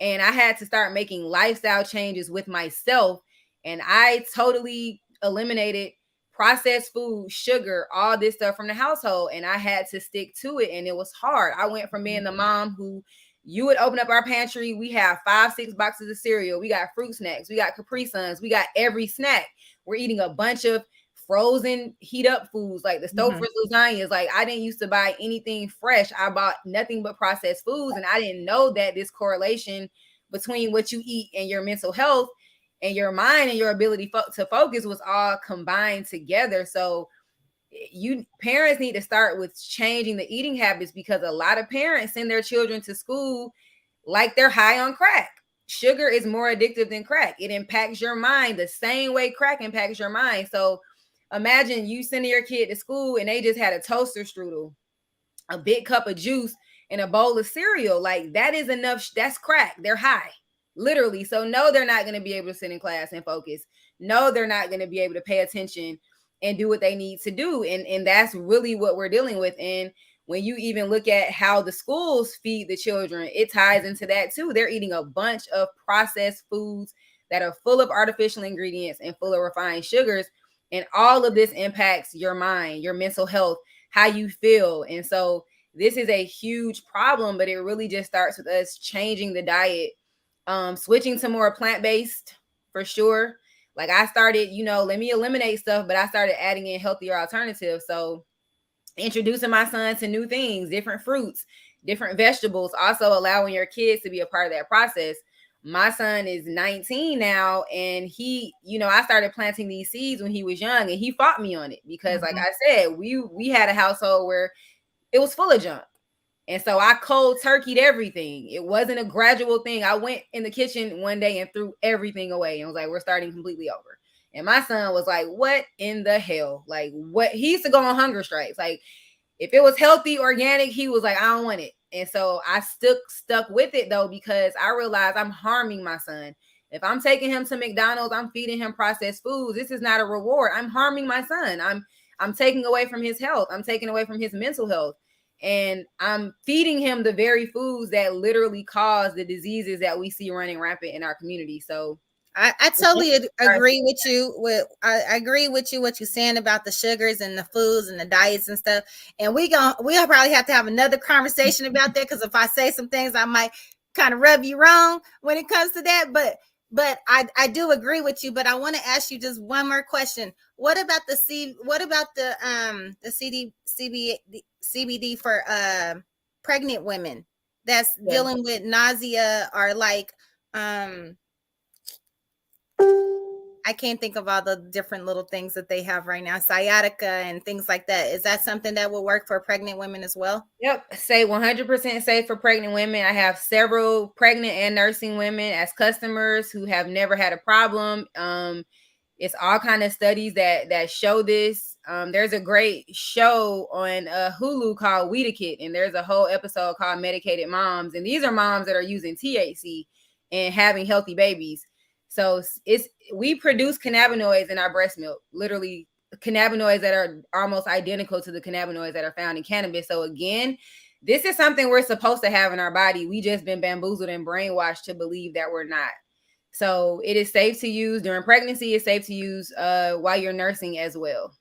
[SPEAKER 4] And I had to start making lifestyle changes with myself. And I totally eliminated processed food, sugar, all this stuff from the household. And I had to stick to it. And it was hard. I went from being the mom who, You would open up our pantry. We have 5-6 boxes of cereal. We got fruit snacks. We got Capri Suns. We got every snack. We're eating a bunch of frozen heat up foods like the Stouffer's lasagnas. Like, I didn't used to buy anything fresh. I bought nothing but processed foods. And I didn't know that this correlation between what you eat and your mental health and your mind and your ability to focus was all combined together. So parents need to start with changing the eating habits, because a lot of parents send their children to school like they're high on crack. Sugar is more addictive than crack. It impacts your mind the same way crack impacts your mind. So imagine you sending your kid to school and they just had a toaster strudel, a big cup of juice, and a bowl of cereal. Like, that is enough. That's crack. They're high, literally. So no, they're not going to be able to sit in class and focus. No, they're not going to be able to pay attention and do what they need to do. And that's really what we're dealing with. And when you even look at how the schools feed the children, it ties into that too. They're eating a bunch of processed foods that are full of artificial ingredients and full of refined sugars. And all of this impacts your mind, your mental health, how you feel. And so this is a huge problem, but it really just starts with us changing the diet, switching to more plant-based for sure. Like, I started, let me eliminate stuff, but I started adding in healthier alternatives. So introducing my son to new things, different fruits, different vegetables, also allowing your kids to be a part of that process. My son is 19 now, and he, I started planting these seeds when he was young, and he fought me on it because, like I said, we had a household where it was full of junk. And so I cold turkeyed everything. It wasn't a gradual thing. I went in the kitchen one day and threw everything away and was like, we're starting completely over. And my son was like, what in the hell? Like, what? He used to go on hunger strikes. Like, if it was healthy, organic, he was like, I don't want it. And so I stuck with it, though, because I realized I'm harming my son. If I'm taking him to McDonald's, I'm feeding him processed foods. This is not a reward. I'm harming my son. I'm taking away from his health. I'm taking away from his mental health. And I'm feeding him the very foods that literally cause the diseases that we see running rampant in our community. So
[SPEAKER 3] I totally agree with you. I agree with you what you're saying about the sugars and the foods and the diets and stuff. And we'll probably have to have another conversation about that, because if I say some things, I might kind of rub you wrong when it comes to that. But I do agree with you. But I want to ask you just one more question. What about the CBD for pregnant women that's dealing with nausea, or like I can't think of all the different little things that they have right now, sciatica and things like that. Is that something that will work for pregnant women as well?
[SPEAKER 4] Yep. Say 100% safe for pregnant women. I have several pregnant and nursing women as customers who have never had a problem. It's all kind of studies that show this. There's a great show on Hulu called Weedakit, and there's a whole episode called Medicated Moms. And these are moms that are using THC and having healthy babies. So we produce cannabinoids in our breast milk, literally cannabinoids that are almost identical to the cannabinoids that are found in cannabis. So again, this is something we're supposed to have in our body. We just been bamboozled and brainwashed to believe that we're not. So it is safe to use during pregnancy. It's safe to use while you're nursing as well.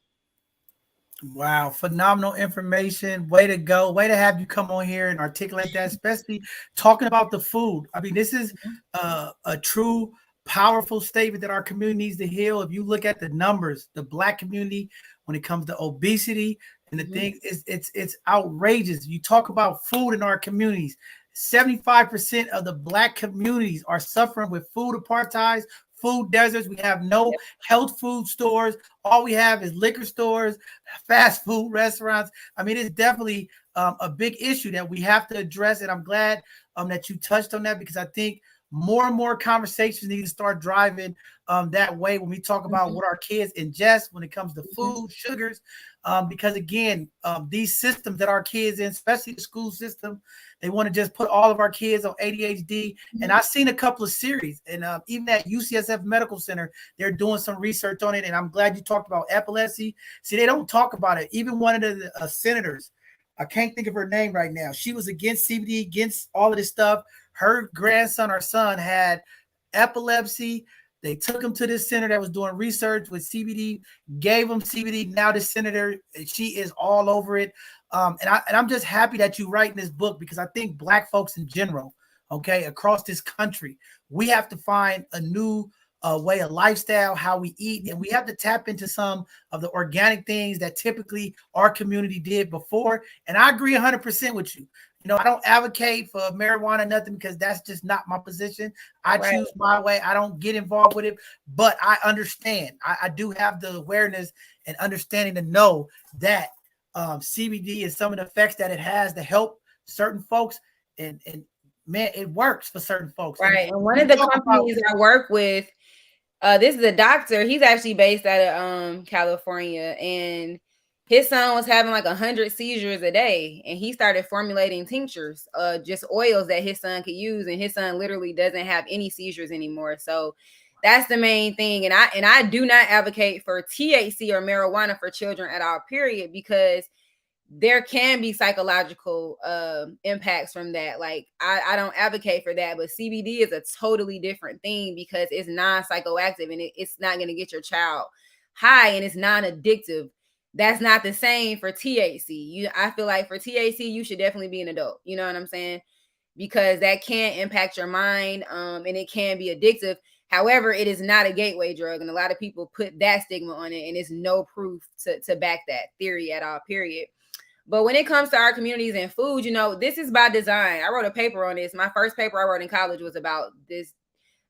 [SPEAKER 2] Wow, phenomenal information. Way to go. Way to have you come on here and articulate that, especially talking about the food. I mean, this is a true powerful statement that our community needs to heal. If you look at the numbers, the Black community, when it comes to obesity and the thing, it's outrageous. You talk about food in our communities. 75% of the Black communities are suffering with food apartheid, food deserts. We have no health food stores. All we have is liquor stores, fast food restaurants. I mean, it's definitely a big issue that we have to address. And I'm glad that you touched on that, because I think more and more conversations need to start driving that way when we talk about what our kids ingest when it comes to food, sugars, because again, these systems that our kids in, especially the school system, they want to just put all of our kids on ADHD. And I've seen a couple of series, and even at UCSF Medical Center, they're doing some research on it. And I'm glad you talked about epilepsy. See, they don't talk about it. Even one of the senators, I can't think of her name right now, she was against CBD, against all of this stuff. Her grandson or son had epilepsy. They took him to this center that was doing research with CBD, gave him CBD. Now the senator, she is all over it. And I'm just happy that you writing this book, because I think Black folks in general, okay, across this country. We have to find a new way of lifestyle, how we eat, and we have to tap into some of the organic things that typically our community did before. And I agree 100% with you. You know, I don't advocate for marijuana, nothing, because that's just not my position. I choose my way. I don't get involved with it, but I understand. I do have the awareness and understanding to know that CBD and some of the effects that it has to help certain folks, and man, it works for certain folks.
[SPEAKER 4] Right. And one of the companies I work with, this is a doctor. He's actually based out of California, and his son was having like 100 seizures a day, and he started formulating tinctures, just oils that his son could use, and his son literally doesn't have any seizures anymore. So that's the main thing. And I do not advocate for THC or marijuana for children at all, period, because there can be psychological impacts from that. Like I don't advocate for that, but CBD is a totally different thing because it's non-psychoactive, and it's not going to get your child high, and it's non-addictive. That's not the same for THC. I feel like for THC, you should definitely be an adult. You know what I'm saying? Because that can impact your mind, and it can be addictive. However, it is not a gateway drug, and a lot of people put that stigma on it, and it's no proof to back that theory at all, period. But when it comes to our communities and food, you know, this is by design. I wrote a paper on this. My first paper I wrote in college was about this,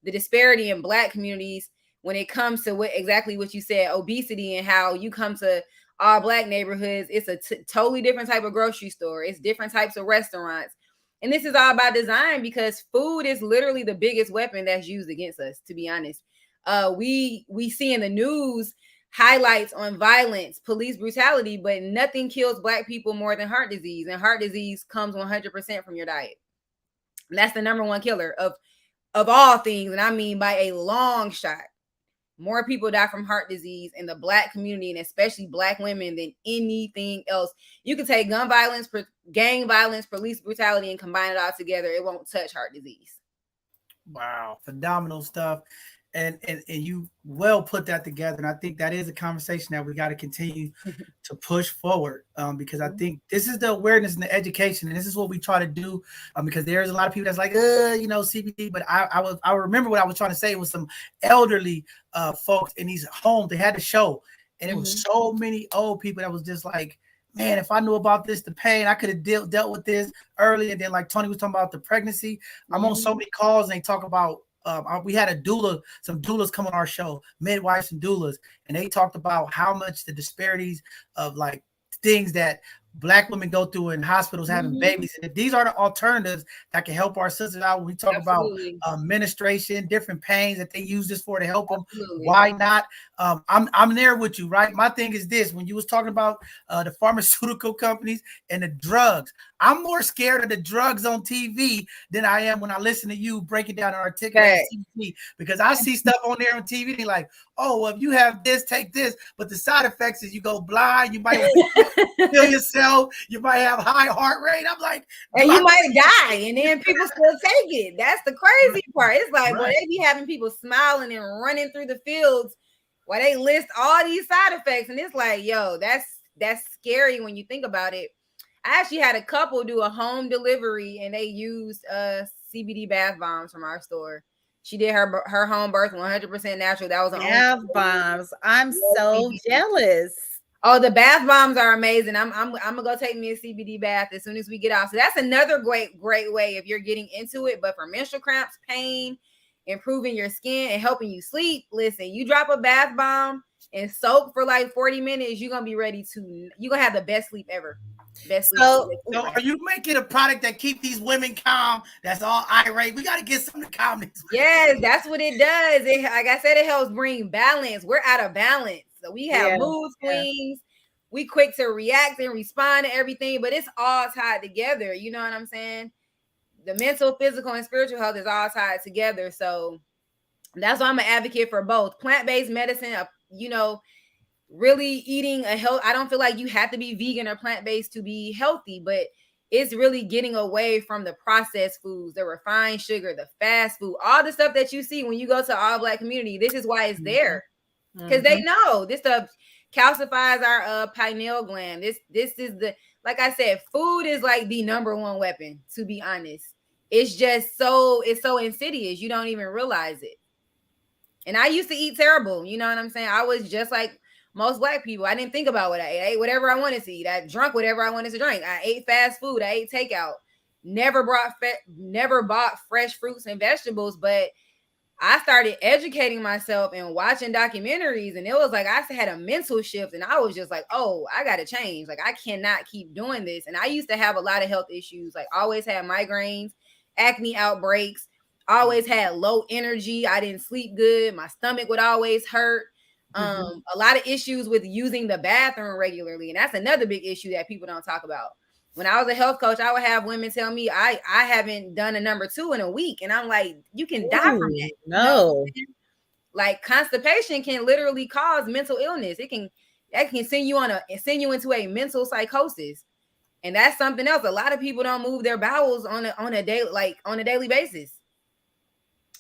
[SPEAKER 4] the disparity in Black communities when it comes to exactly what you said, obesity, and how you come to all Black neighborhoods. It's a totally different type of grocery store. It's different types of restaurants. And this is all by design because food is literally the biggest weapon that's used against us, to be honest. We see in the news highlights on violence, police brutality, but nothing kills Black people more than heart disease. And heart disease comes 100% from your diet. And that's the number one killer of all things. And I mean by a long shot. More people die from heart disease in the Black community, and especially Black women, than anything else. You can take gun violence, gang violence, police brutality, and combine it all together. It won't touch heart disease.
[SPEAKER 2] Wow, phenomenal stuff. And you well put that together. And I think that is a conversation that we got to continue to push forward, because I think this is the awareness and the education. And this is what we try to do, because there's a lot of people that's like, you know, CBD. But I remember what I was trying to say was some elderly folks in these homes. They had to show. And it was so many old people that was just like, man, if I knew about this, the pain, I could have dealt with this early. And then like Tony was talking about the pregnancy. I'm on so many calls and they talk about, we had a doula, some doulas come on our show, midwives and doulas, and they talked about how much the disparities of like things that Black women go through in hospitals having babies. And if these are the alternatives that can help our sisters out, when we talk about menstruation, different pains that they use this for to help them, why not? I'm there with you, right? My thing is this: when you was talking about the pharmaceutical companies and the drugs, I'm more scared of the drugs on TV than I am when I listen to you break it down and articulate TV, because I see stuff on there on TV. They're like, oh, well, if you have this, take this, but the side effects is you go blind, you might kill yourself. You might have high heart rate. I'm like,
[SPEAKER 4] and you might die, and then people still take it. That's the crazy part. It's like, well, they be having people smiling and running through the fields while they list all these side effects, and it's like, yo, that's scary when you think about it. I actually had a couple do a home delivery, and they used CBD bath bombs from our store. She did her home birth 100% natural. That was an
[SPEAKER 3] bath bombs. I'm so jealous.
[SPEAKER 4] Oh, the bath bombs are amazing. I'm gonna go take me a CBD bath as soon as we get out. So that's another great way if you're getting into it. But for menstrual cramps, pain, improving your skin, and helping you sleep, listen, you drop a bath bomb and soak for like 40 minutes, you're gonna be ready to. You're gonna have the best sleep ever.
[SPEAKER 2] So are you making a product that keep these women calm? That's all irate. We got to get some calmness.
[SPEAKER 4] Yes, that's what it does. Like I said, it helps bring balance. We're out of balance. So we have mood swings. We quick to react and respond to everything, but it's all tied together. You know what I'm saying? The mental, physical, and spiritual health is all tied together. So that's why I'm an advocate for both plant-based medicine. You know, really eating a health. I don't feel like you have to be vegan or plant-based to be healthy, but it's really getting away from the processed foods, the refined sugar, the fast food, all the stuff that you see when you go to all Black community. This is why it's there. Because they know this stuff calcifies our pineal gland. This is the, like I said, food is like the number one weapon, to be honest. it's so insidious. You don't even realize it. And I used to eat terrible. You know what I'm saying? I was just like most Black people. I didn't think about what I ate. I ate whatever I wanted to eat. I drank whatever I wanted to drink. I ate fast food. I ate takeout. Never bought fresh fruits and vegetables. But I started educating myself and watching documentaries. And it was like I had a mental shift. And I was just like, oh, I got to change. Like, I cannot keep doing this. And I used to have a lot of health issues. Like, always had migraines, acne outbreaks. Always had low energy. I didn't sleep good. My stomach would always hurt. A lot of issues with using the bathroom regularly. And that's another big issue that people don't talk about. When I was a health coach, I would have women tell me I haven't done a number 2 in a week. And I'm like, you can die from that.
[SPEAKER 3] No.
[SPEAKER 4] You know? Like, constipation can literally cause mental illness. That can send you into a mental psychosis. And that's something else. A lot of people don't move their bowels on a daily basis.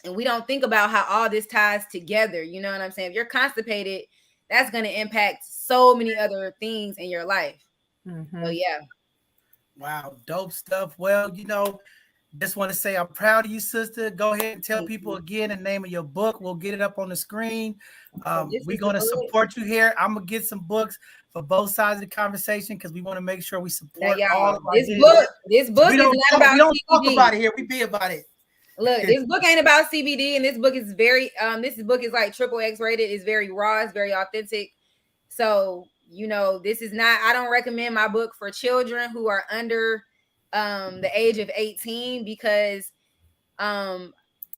[SPEAKER 4] And we don't think about how all this ties together. You know what I'm saying? If you're constipated, that's going to impact so many other things in your life. So yeah.
[SPEAKER 2] Wow, dope stuff. Well, just want to say I'm proud of you, sister. Go ahead and tell people again the name of your book. We'll get it up on the screen. We're going to support you here. I'm going to get some books for both sides of the conversation because we want to make sure we support all of
[SPEAKER 4] this book. This book is not about
[SPEAKER 2] we don't talk about it here. We be about it.
[SPEAKER 4] Look, this book ain't about CBD, and this book is very this book is like XXX rated. It's very raw, it's very authentic. So, this is not, I don't recommend my book for children who are under the age of 18 because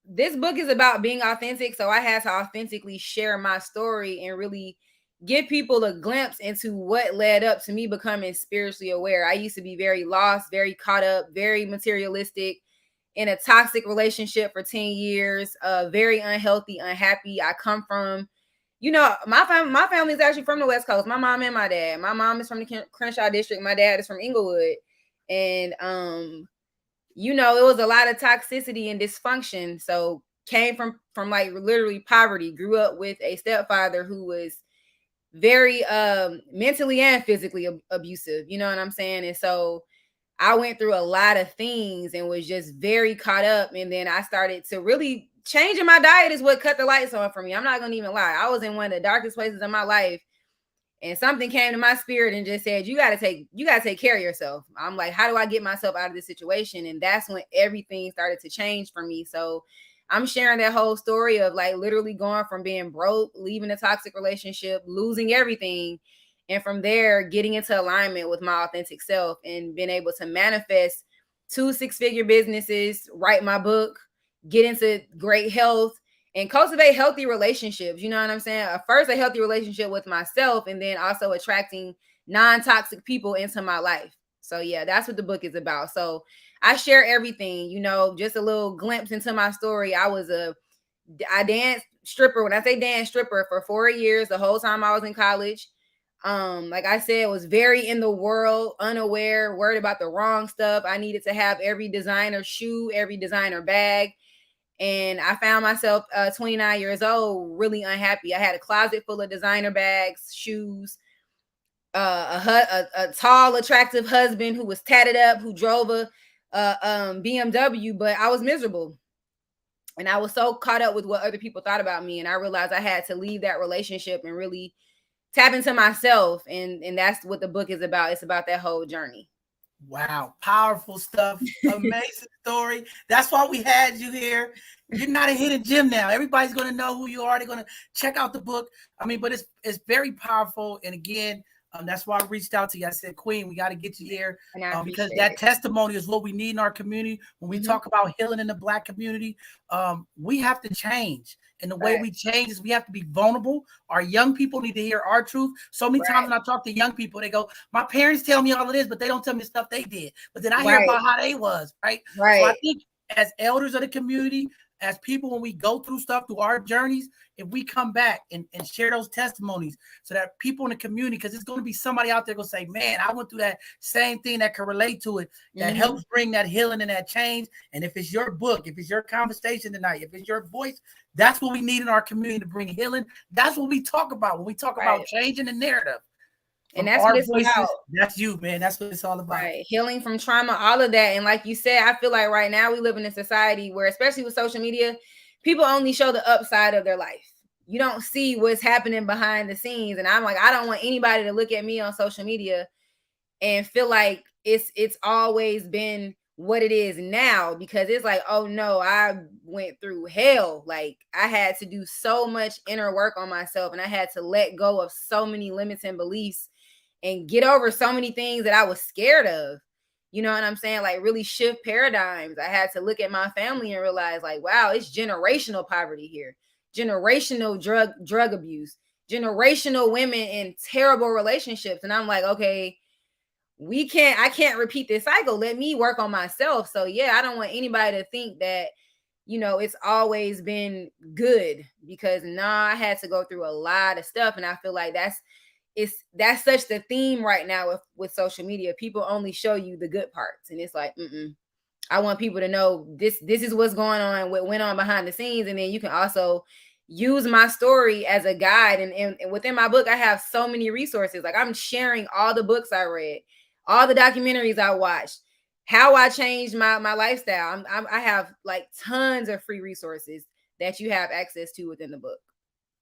[SPEAKER 4] this book is about being authentic. So I had to authentically share my story and really give people a glimpse into what led up to me becoming spiritually aware. I used to be very lost, very caught up, very materialistic, in a toxic relationship for 10 years, very unhealthy, unhappy. I come from, my family is actually from the West Coast. My mom and my dad. My mom is from the Crenshaw district. My dad is from Inglewood. And, it was a lot of toxicity and dysfunction. So came from like literally poverty, grew up with a stepfather who was very mentally and physically abusive. You know what I'm saying? And so I went through a lot of things and was just very caught up. And then I started to really changing my diet is what cut the lights on for me. I'm not going to even lie. I was in one of the darkest places in my life and something came to my spirit and just said, you got to take care of yourself. I'm like, how do I get myself out of this situation? And that's when everything started to change for me. So I'm sharing that whole story of like literally going from being broke, leaving a toxic relationship, losing everything. And from there, getting into alignment with my authentic self and being able to manifest 2 6-figure businesses, write my book, get into great health, and cultivate healthy relationships. You know what I'm saying? First, a healthy relationship with myself, and then also attracting non-toxic people into my life. So yeah, that's what the book is about. So I share everything, just a little glimpse into my story. I danced stripper. When I say dance stripper for 4 years, the whole time I was in college. Like I said, was very in the world, unaware, worried about the wrong stuff. I needed to have every designer shoe, every designer bag. And I found myself 29 years old, really unhappy. I had a closet full of designer bags, shoes, a tall, attractive husband who was tatted up, who drove a BMW, but I was miserable. And I was so caught up with what other people thought about me. And I realized I had to leave that relationship and really tap into myself. And that's what the book is about. It's about that whole journey.
[SPEAKER 2] Wow. Powerful stuff. Amazing story. That's why we had you here. You're not a hidden gem now. Everybody's going to know who you are. They're going to check out the book. But it's very powerful. And again, that's why I reached out to you. I said, Queen, we got to get you here because that testimony is what we need in our community. When we talk about healing in the Black community, we have to change. And the way we change is we have to be vulnerable. Our young people need to hear our truth. So many times when I talk to young people, they go, my parents tell me all of this, but they don't tell me the stuff they did. But then I hear about how they was, right? So I think as elders of the community, as people, when we go through stuff through our journeys, if we come back and share those testimonies so that people in the community, because it's going to be somebody out there going to say, man, I went through that same thing that can relate to it, that helps bring that healing and that change. And if it's your book, if it's your conversation tonight, if it's your voice, that's what we need in our community to bring healing. That's what we talk about when we talk about changing the narrative.
[SPEAKER 4] And that's what it's
[SPEAKER 2] voices,
[SPEAKER 4] about.
[SPEAKER 2] That's you, man. That's what it's all about.
[SPEAKER 4] Right. Healing from trauma, all of that. And like you said, I feel like right now we live in a society where, especially with social media, people only show the upside of their life. You don't see what's happening behind the scenes. And I'm like, I don't want anybody to look at me on social media and feel like it's always been what it is now, because it's like, oh no, I went through hell. Like I had to do so much inner work on myself, and I had to let go of so many limits and beliefs and get over so many things that I was scared of. You know what I'm saying? Like really shift paradigms. I had to look at my family and realize like, wow, it's generational poverty here, generational drug abuse, generational women in terrible relationships. And I'm like, okay, I can't repeat this cycle. Let me work on myself. So yeah, I don't want anybody to think that, you know, it's always been good, because I had to go through a lot of stuff. And I feel like that's such the theme right now with social media. People only show you the good parts. And it's like, I want people to know this is what's going on, what went on behind the scenes. And then you can also use my story as a guide. And within my book, I have so many resources. Like I'm sharing all the books I read, all the documentaries I watched, how I changed my lifestyle. I have like tons of free resources that you have access to within the book.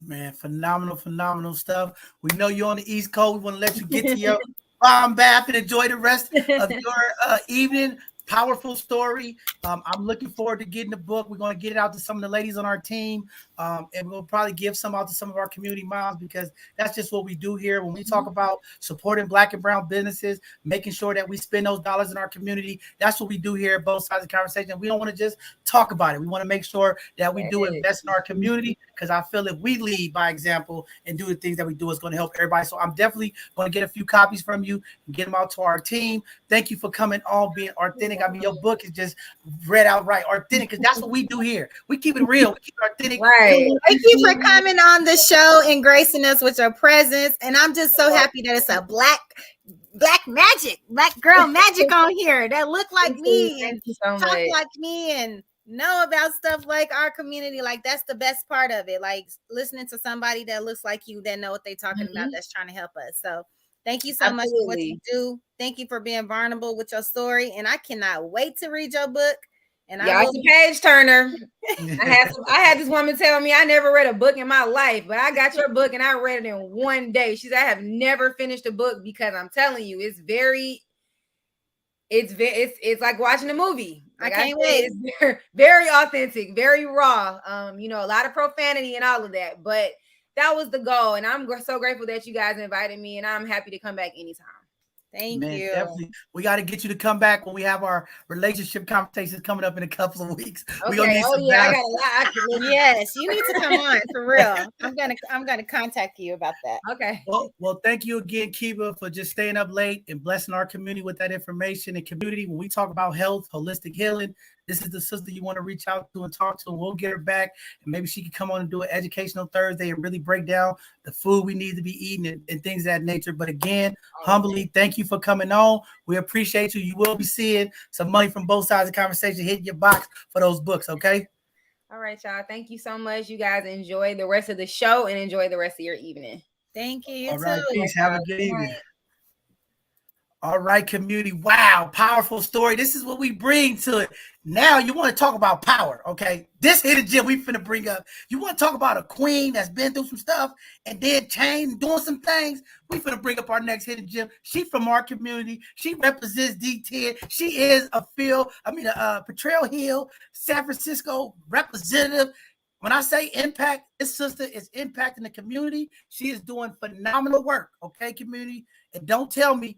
[SPEAKER 2] Man, phenomenal stuff. We know you're on the East Coast. We want to let you get to your bomb bath and enjoy the rest of your evening. Powerful story. I'm looking forward to getting the book. We're going to get it out to some of the ladies on our team, and we'll probably give some out to some of our community moms, because that's just what we do here. When we talk about supporting Black and brown businesses, making sure that we spend those dollars in our community, that's what we do here at both sides of the conversation. We don't want to just talk about it. We want to make sure that we do invest in our community, because I feel if we lead by example and do the things that we do, it's going to help everybody. So I'm definitely going to get a few copies from you and get them out to our team. Thank you for coming on, being authentic. I mean, your book is just read outright authentic, because that's what we do here. We keep it real. We keep it authentic.
[SPEAKER 4] Right.
[SPEAKER 3] Thank you for coming on the show and gracing us with your presence. And I'm just so happy that it's a black girl magic on here that look like me and talk like me and know about stuff like our community. Like that's the best part of it. Like listening to somebody that looks like you, that know what they're talking about, that's trying to help us. So thank you so much for what you do. Thank you for being vulnerable with your story. And I cannot wait to read your book. And
[SPEAKER 4] I was a page turner. I had this woman tell me I never read a book in my life, but I got your book and I read it in one day. She said, I have never finished a book, because I'm telling you, it's like watching a movie. Like
[SPEAKER 3] I can't wait.
[SPEAKER 4] It's very, very authentic, very raw. You know, a lot of profanity and all of that, but that was the goal. And I'm so grateful that you guys invited me, and I'm happy to come back anytime.
[SPEAKER 3] Thank you.
[SPEAKER 2] Definitely. We got to get you to come back when we have our relationship conversations coming up in a couple of weeks.
[SPEAKER 4] Okay.
[SPEAKER 2] We gonna need some
[SPEAKER 3] I got a lot. Yes, you need to come on for real. I'm gonna contact you about that.
[SPEAKER 4] Okay.
[SPEAKER 2] Well, thank you again, Kiva, for just staying up late and blessing our community with that information and community. When we talk about health, holistic healing, this is the sister you want to reach out to and talk to, and we'll get her back, and maybe she can come on and do an educational Thursday and really break down the food we need to be eating and things of that nature. But again, humbly, thank you for coming on. We appreciate you. You will be seeing some money from both sides of the conversation hitting your box for those books, okay?
[SPEAKER 4] All right, y'all. Thank you so much. You guys enjoy the rest of the show and enjoy the rest of your evening.
[SPEAKER 3] Thank you.
[SPEAKER 2] All right, peace. Have a good evening. All right, community. Wow, powerful story. This is what we bring to it. Now you want to talk about power, okay? This hidden gem we finna bring up. You want to talk about a queen that's been through some stuff and then changed, doing some things. We finna bring up our next hidden gem. She from our community. She represents D10. She is a Potrero Hill, San Francisco representative. When I say impact, this sister is impacting the community. She is doing phenomenal work, okay, community? And don't tell me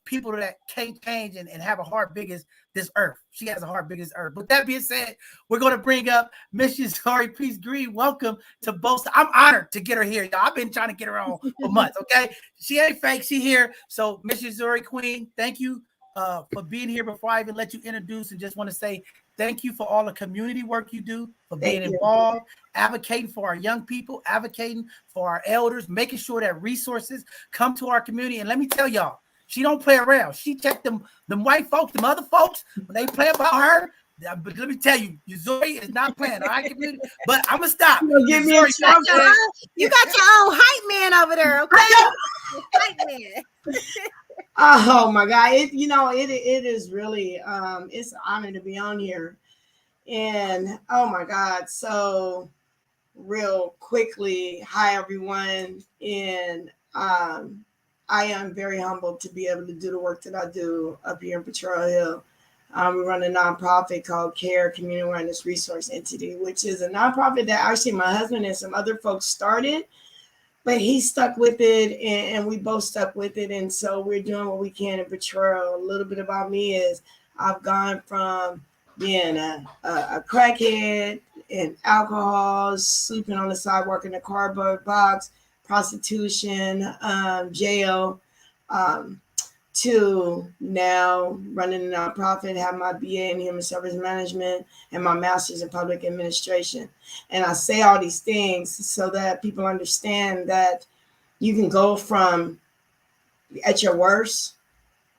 [SPEAKER 2] people that can't change and have a heart big as this earth. She has a heart big as earth. But that being said, we're going to bring up Miss Yuzuri Peace Green. Welcome to both. I'm honored to get her here, y'all. I've been trying to get her on for months, okay? She ain't fake. She here. So Miss Yuzuri Queen, thank you for being here. Before I even let you introduce, and just want to say thank you for all the community work you do, for being involved, advocating for our young people, advocating for our elders, making sure that resources come to our community. And let me tell y'all, she don't play around. She checked them white folks, them other folks, when they play about her, But let me tell you, Zoe is not playing. All right, community. But I'm gonna stop.
[SPEAKER 3] Get me in trouble. You got your own hype man over there, okay? Hype man.
[SPEAKER 5] Oh my God! It is really it's an honor to be on here, and oh my God! So real quickly, hi everyone, and I am very humbled to be able to do the work that I do up here in Potrero Hill. We run a nonprofit called CARE, Community Awareness Resource Entity, which is a nonprofit that actually my husband and some other folks started, but he stuck with it and we both stuck with it. And so we're doing what we can in Potrero. A little bit about me is I've gone from being a crackhead and alcohol, sleeping on the sidewalk in a cardboard box, prostitution, jail, to now running a nonprofit, have my BA in Human Service Management and my master's in Public Administration. And I say all these things so that people understand that you can go from at your worst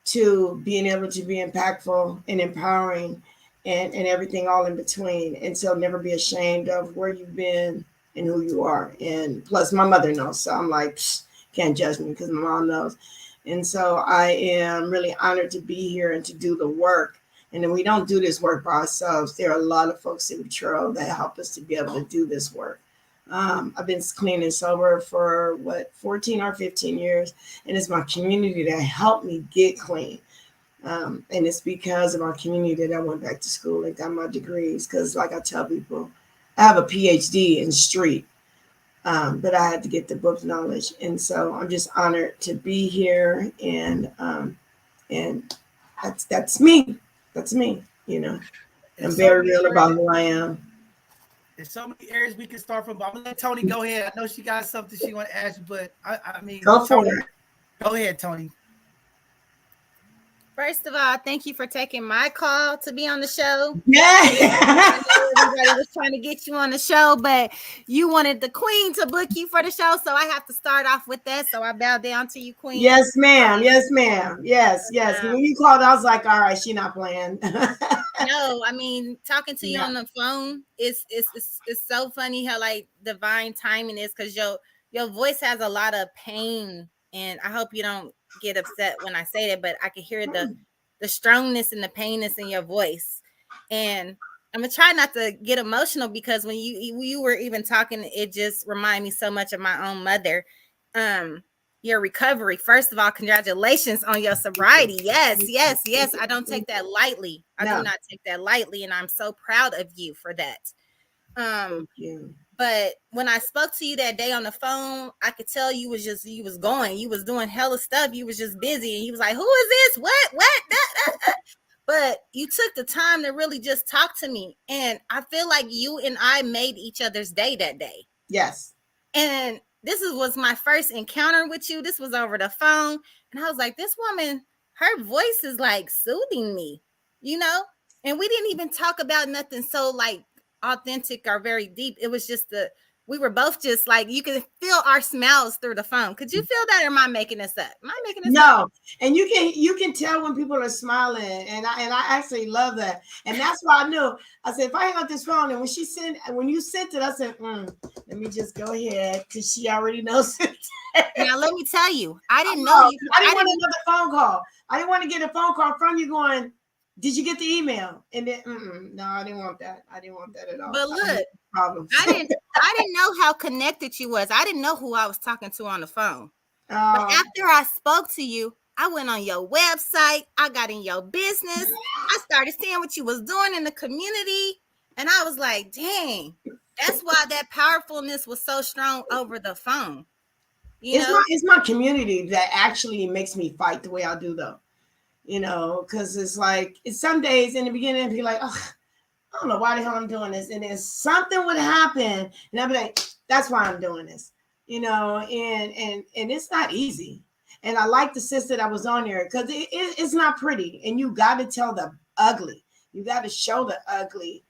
[SPEAKER 5] to being able to be impactful and empowering and everything all in between. And so never be ashamed of where you've been and who you are. And plus my mother knows. So I'm like, can't judge me because my mom knows. And so I am really honored to be here and to do the work. And then we don't do this work by ourselves. There are a lot of folks in Potrero that help us to be able to do this work. I've been clean and sober for 14 or 15 years. And it's my community that helped me get clean. And it's because of our community that I went back to school and got my degrees. Because like I tell people, I have a PhD in street. But I had to get the book knowledge. And so I'm just honored to be here. And that's me. That's me, you know. I'm very real about who I am.
[SPEAKER 2] There's so many areas we can start from, but I'm gonna let Tony go ahead. I know she got something she want to ask you, but I mean,
[SPEAKER 5] go for it.
[SPEAKER 2] Go ahead, Tony.
[SPEAKER 3] First of all, thank you for taking my call to be on the show.
[SPEAKER 5] Yeah.
[SPEAKER 3] I know everybody was trying to get you on the show, but you wanted the queen to book you for the show, so I have to start off with that. So I bow down to you, queen.
[SPEAKER 5] Yes, ma'am. Yes, ma'am. Yes. When you called, I was like, all right, she's not playing.
[SPEAKER 3] No, I mean, talking to you on the phone is so funny how like divine timing is, because your voice has a lot of pain, and I hope you don't get upset when I say that, but I can hear the strongness and the painness in your voice. And I'm gonna try not to get emotional, because when you were even talking, it just reminded me so much of my own mother. Your recovery. First of all, congratulations on your sobriety. Yes. I don't take that lightly. I do not take that lightly, and I'm so proud of you for that.
[SPEAKER 5] Thank you.
[SPEAKER 3] But when I spoke to you that day on the phone, I could tell you was doing hella stuff. You was just busy, and you was like, who is this? What? But you took the time to really just talk to me. And I feel like you and I made each other's day that day.
[SPEAKER 5] Yes.
[SPEAKER 3] And was my first encounter with you. This was over the phone. And I was like, this woman, her voice is like soothing me, you know? And we didn't even talk about nothing so like authentic or very deep. It was just we were both just like, you could feel our smiles through the phone. Could you feel that, or am I making this up?
[SPEAKER 5] No. And you can tell when people are smiling, and I actually love that. And that's why I knew. I said, if I hang up this phone, and when you sent it, I said, let me just go ahead, because she already knows it.
[SPEAKER 3] Now let me tell you, I didn't know you.
[SPEAKER 5] I didn't want another phone call. I didn't want to get a phone call from you going, did you get the email? And then, no, I didn't want that. I didn't want that at all.
[SPEAKER 3] But look, I didn't know how connected you was. I didn't know who I was talking to on the phone. But after I spoke to you, I went on your website. I got in your business. I started seeing what you was doing in the community. And I was like, dang, that's why that powerfulness was so strong over the phone.
[SPEAKER 5] It's my community that actually makes me fight the way I do, though. You know, because it's like, it's some days in the beginning, I'd be like, oh, I don't know why the hell I'm doing this. And then something would happen, and I'd be like, that's why I'm doing this. You know, and it's not easy. And I like the sister that was on there, because it's not pretty. And you got to tell the ugly. You got to show the ugly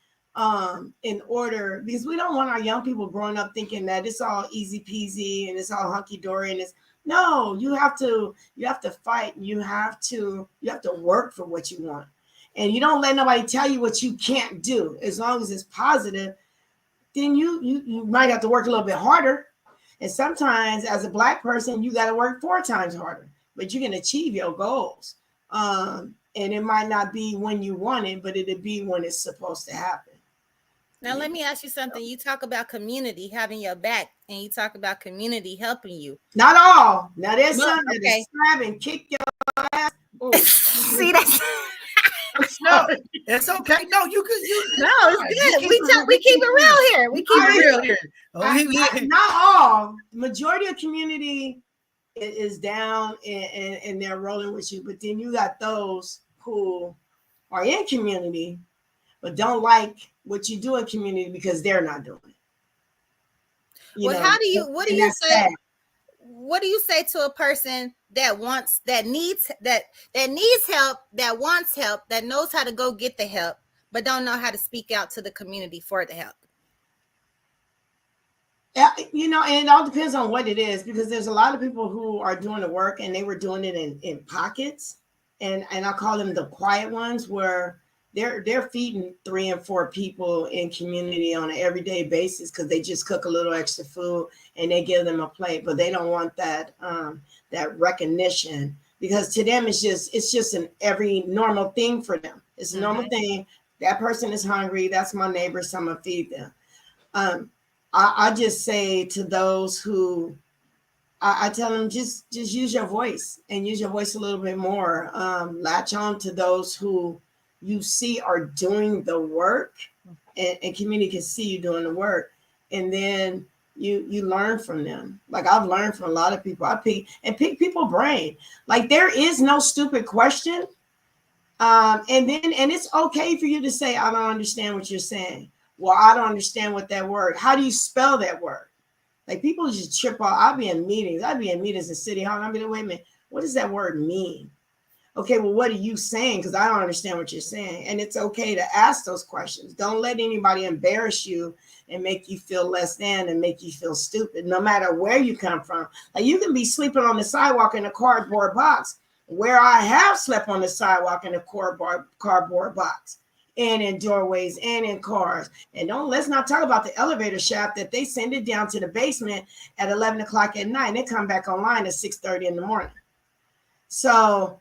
[SPEAKER 5] in order, because we don't want our young people growing up thinking that it's all easy peasy and it's all hunky dory, and no, you have to fight. You have to work for what you want. and you don't let nobody tell you what you can't do. As long as it's positive, then you might have to work a little bit harder. And sometimes as a Black person, you got to work 4 times harder, but you can achieve your goals. And it might not be when you want it, but it'll be when it's supposed to happen.
[SPEAKER 3] Now, let me ask you something. You talk about community having your back, and you talk about community helping you.
[SPEAKER 5] Not all. Now, there's some that is slap and kick your ass.
[SPEAKER 3] See, that's
[SPEAKER 2] no, it's okay. No, you could.
[SPEAKER 3] No, it's good. We keep it real here. We keep it real
[SPEAKER 5] here. Not all. Majority of community is down and they're rolling with you, but then you got those who are in community but don't like what you do in community because they're not doing it.
[SPEAKER 3] What do you say to a person that needs help, that wants help, that knows how to go get the help, but don't know how to speak out to the community for the help?
[SPEAKER 5] Yeah, and it all depends on what it is, because there's a lot of people who are doing the work and they were doing it in pockets, and I call them the quiet ones, where they're feeding 3 and 4 people in community on an everyday basis because they just cook a little extra food and they give them a plate, but they don't want that recognition, because to them it's just an every normal thing for them. It's a normal thing. That person is hungry. That's my neighbor, so I'm gonna feed them. I just say to those who, I tell them just use your voice and use your voice a little bit more. Latch on to those who you see are doing the work, and community can see you doing the work, and then you learn from them. Like I've learned from a lot of people. I pick people's brain. Like there is no stupid question. And it's okay for you to say, I don't understand what you're saying. Well, I don't understand what that word. How do you spell that word? Like people just trip off. I'll be in meetings in City Hall. And I'll be like, wait a minute, what does that word mean? Okay, well, what are you saying? Because I don't understand what you're saying. And it's okay to ask those questions. Don't let anybody embarrass you and make you feel less than and make you feel stupid, no matter where you come from. Like you can be sleeping on the sidewalk in a cardboard box, where I have slept on the sidewalk in a cardboard box, and in doorways and in cars. And let's not talk about the elevator shaft that they send it down to the basement at 11 o'clock at night and they come back online at 6:30 in the morning. So,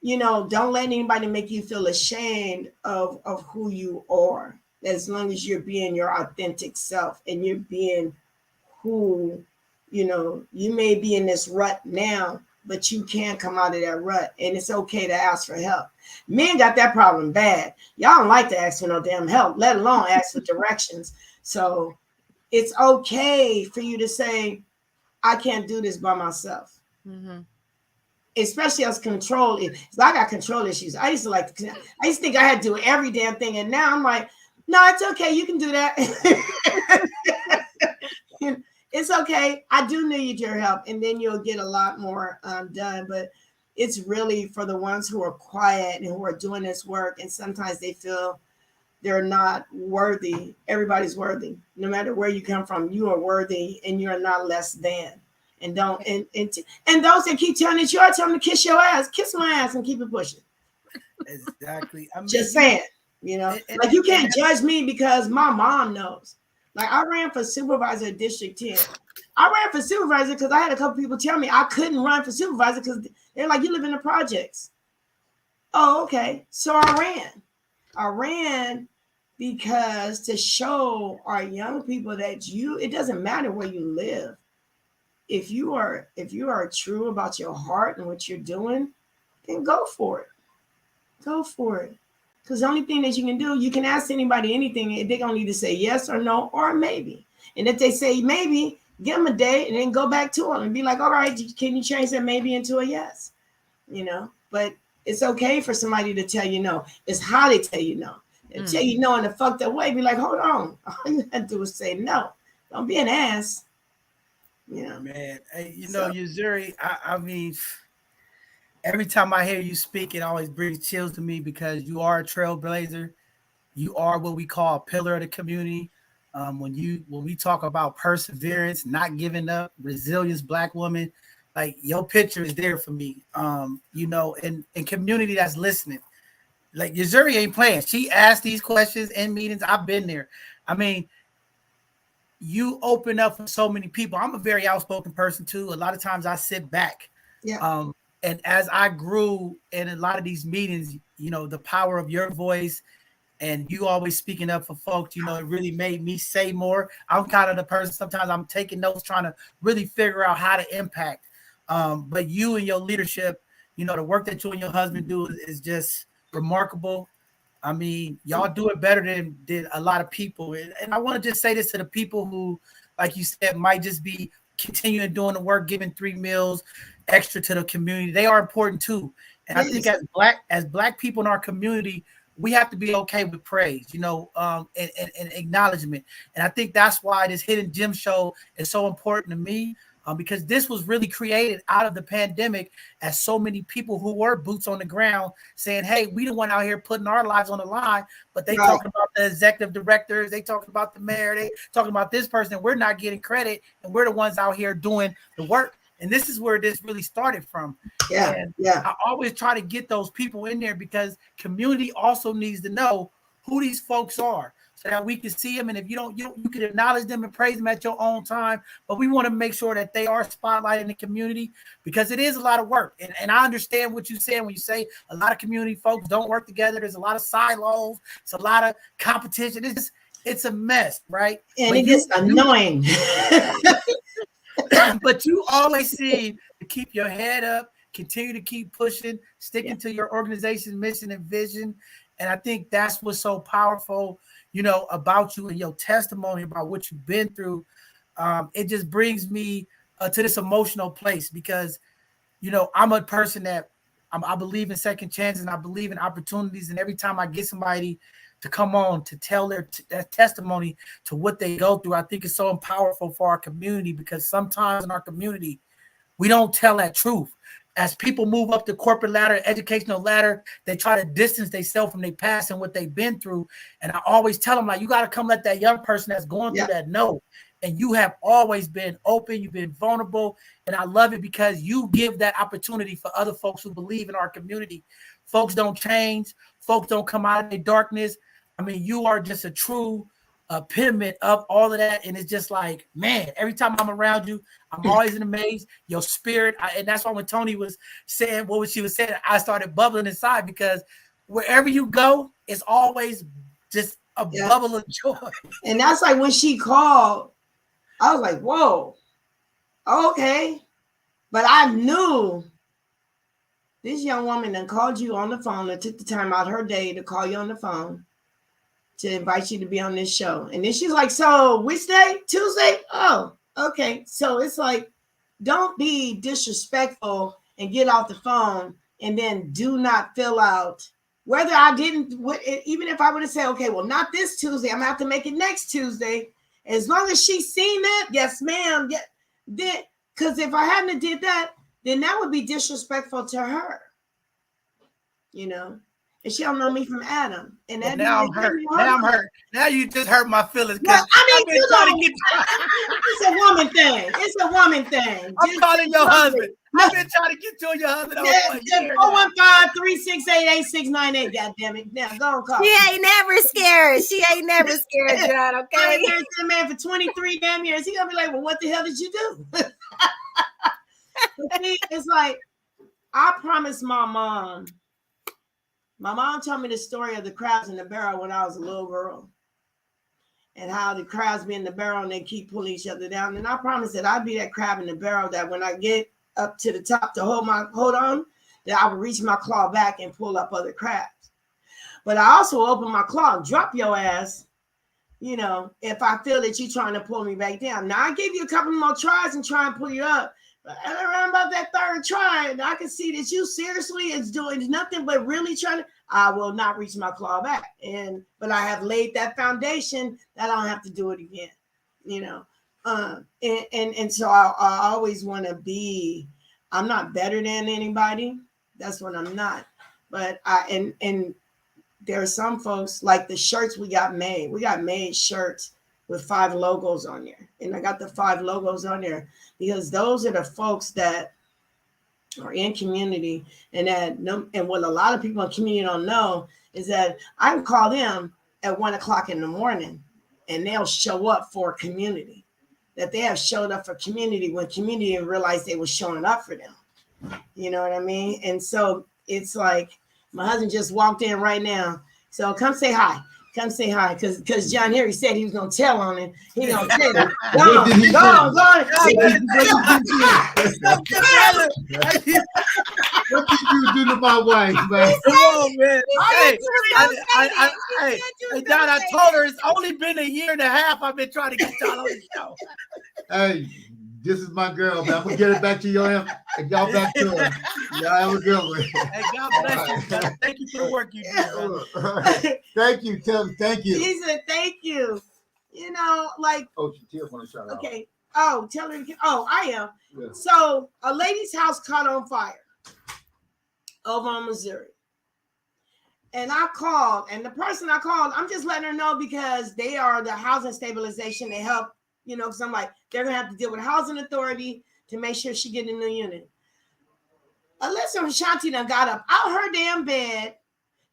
[SPEAKER 5] don't let anybody make you feel ashamed of who you are, as long as you're being your authentic self and you're being who, you may be in this rut now, but you can come out of that rut, and it's okay to ask for help. Men got that problem bad. Y'all don't like to ask for no damn help, let alone ask for directions. So it's okay for you to say, I can't do this by myself. Mm-hmm. Especially as control. I got control issues. I used to think I had to do every damn thing. And now I'm like, no, it's okay. You can do that. It's okay. I do need your help. And then you'll get a lot more done. But it's really for the ones who are quiet and who are doing this work. And sometimes they feel they're not worthy. Everybody's worthy. No matter where you come from, you are worthy and you're not less than. And don't and those that keep telling it, you are telling them to kiss your ass, kiss my ass and keep it pushing.
[SPEAKER 2] Exactly. I mean,
[SPEAKER 5] just saying, like you can't judge me because my mom knows. Like I ran for supervisor at District 10. I ran for supervisor because I had a couple people tell me I couldn't run for supervisor because they're like, you live in the projects. Oh, okay. So I ran because to show our young people that it doesn't matter where you live. If you are true about your heart and what you're doing, then go for it. Go for it. Because the only thing that you can do, you can ask anybody anything, and they're going to either say yes or no or maybe. And if they say maybe, give them a day and then go back to them and be like, all right, can you change that maybe into a yes? But it's okay for somebody to tell you no. It's how they tell you no. They tell you no in a fucked up way. Be like, hold on. All you have to do is say no. Don't be an ass.
[SPEAKER 2] Man. Hey, Yuzuri, I mean, every time I hear you speak, it always brings chills to me because you are a trailblazer. You are what we call a pillar of the community. When we talk about perseverance, not giving up, resilience, Black woman, like your picture is there for me. And community that's listening. Like Yuzuri ain't playing. She asked these questions in meetings. I've been there. I mean, you open up for so many people. I'm a very outspoken person too. A lot of times I sit back.
[SPEAKER 5] Yeah.
[SPEAKER 2] And as I grew in a lot of these meetings, you know, the power of your voice and you always speaking up for folks, you know, it really made me say more. I'm kind of the person, sometimes I'm taking notes, trying to really figure out how to impact. But you and your leadership, you know, the work that you and your husband do is just remarkable. I mean, y'all do it better than a lot of people. And I want to just say this to the people who, like you said, might just be continuing doing the work, giving 3 meals extra to the community. They are important too. And I think as black people in our community, we have to be okay with praise, you know, and acknowledgement. And I think that's why this Hidden Gem show is so important to me. Because this was really created out of the pandemic as so many people who were boots on the ground saying, hey, we the one out here putting our lives on the line, but they talking about the executive directors, they talking about the mayor, they talking about this person, and we're not getting credit, and we're the ones out here doing the work. And this is where this really started from. And I always try to get those people in there because community also needs to know who these folks are, so that we can see them. And if you can acknowledge them and praise them at your own time. But we want to make sure that they are spotlighted in the community because it is a lot of work. And I understand what you said when you say a lot of community folks don't work together. There's a lot of silos. It's a lot of competition. It's a mess, right?
[SPEAKER 5] And it gets annoying.
[SPEAKER 2] But you always seem to keep your head up, continue to keep pushing, sticking to your organization's mission and vision. And I think that's what's so powerful, you know, about you and your testimony about what you've been through. It just brings me to this emotional place because, you know, I'm a person that I believe in second chances and I believe in opportunities. And every time I get somebody to come on to tell their testimony to what they go through, I think it's so powerful for our community because sometimes in our community, we don't tell that truth. As people move up the corporate ladder, educational ladder, they try to distance themselves from their past and what they've been through. And I always tell them, like, you got to come let that young person that's going through that know. And you have always been open. You've been vulnerable. And I love it because you give that opportunity for other folks who believe in our community. Folks don't change. Folks don't come out of their darkness. I mean, you are just a true epitome of all of that. And it's just like, man, every time I'm around you, I'm always in amaze. Your spirit. And that's why when Tony was saying what she was saying, I started bubbling inside because wherever you go, it's always just a bubble of joy.
[SPEAKER 5] And that's like when she called, I was like, whoa, okay. But I knew this young woman that called you on the phone and took the time out of her day to call you on the phone to invite you to be on this show. And then she's like, so which day? Tuesday? Oh, okay. So it's like, don't be disrespectful and get off the phone and then do not fill out whether I didn't, even if I would have said, okay, well, not this Tuesday, I'm gonna have to make it next Tuesday. As long as she's seen that, yes, ma'am. Yeah, then, because if I hadn't did that, then that would be disrespectful to her, you know. And she don't know me from Adam. And that
[SPEAKER 2] now I'm hurt. Now I'm hurt. Now you just hurt my feelings.
[SPEAKER 5] Well, I mean, it's a woman thing. It's a woman thing.
[SPEAKER 2] I'm calling your husband. I've been trying to get you and your husband over a year.
[SPEAKER 5] 415-368-8698. God damn it. Now go on call.
[SPEAKER 3] She ain't never scared. She ain't never scared, John. Okay.
[SPEAKER 5] I've been married to the man for 23 damn years. He gonna be like, well, what the hell did you do? It's like, I promised my mom. My mom told me the story of the crabs in the barrel when I was a little girl. And how the crabs be in the barrel and they keep pulling each other down. And I promised that I'd be that crab in the barrel that when I get up to the top to hold on, that I would reach my claw back and pull up other crabs. But I also open my claw and drop your ass, you know, if I feel that you're trying to pull me back down. Now I give you a couple more tries and try and pull you up. But around about that third try, and I can see that you seriously is doing nothing but really trying to, I will not reach my claw back. But I have laid that foundation that I don't have to do it again, you know. And so I always want to be, I'm not better than anybody. That's what I'm not. But and there are some folks like the shirts we got made shirts with 5 logos on there. And I got the 5 logos on there because those are the folks that or in community, and and what a lot of people in community don't know is that I can call them at 1 o'clock in the morning and they'll show up for community, that they have showed up for community when community realized they were showing up for them. You know what I mean? And so it's like, my husband just walked in right now. So come say hi. Come say hi, because John Harry said he was gonna tell on him. He gonna tell him. Go on.
[SPEAKER 6] What did you do to my wife, man?
[SPEAKER 2] Come on, man. Hey, John, I told her it's only been a year and a half. I've been trying to get y'all on the show.
[SPEAKER 6] Hey, this is my girl, man. I'm gonna get it back to y'all and y'all back to her. Y'all have a good one.
[SPEAKER 2] Hey, God bless you, brother. Thank you for the work you do, brother.
[SPEAKER 6] Thank you, Tim. Thank you.
[SPEAKER 5] He said, thank you. You know, like,
[SPEAKER 6] Oh, Tim want to shout out.
[SPEAKER 5] okay. Oh, tell her. Oh, I am.
[SPEAKER 6] Yeah.
[SPEAKER 5] So a lady's house caught on fire over in Missouri. And I called, and the person I called, I'm just letting her know because they are the housing stabilization. They help, you know, because I'm like, they're going to have to deal with housing authority to make sure she get a new unit. Alyssa and Shanti done got up out her damn bed,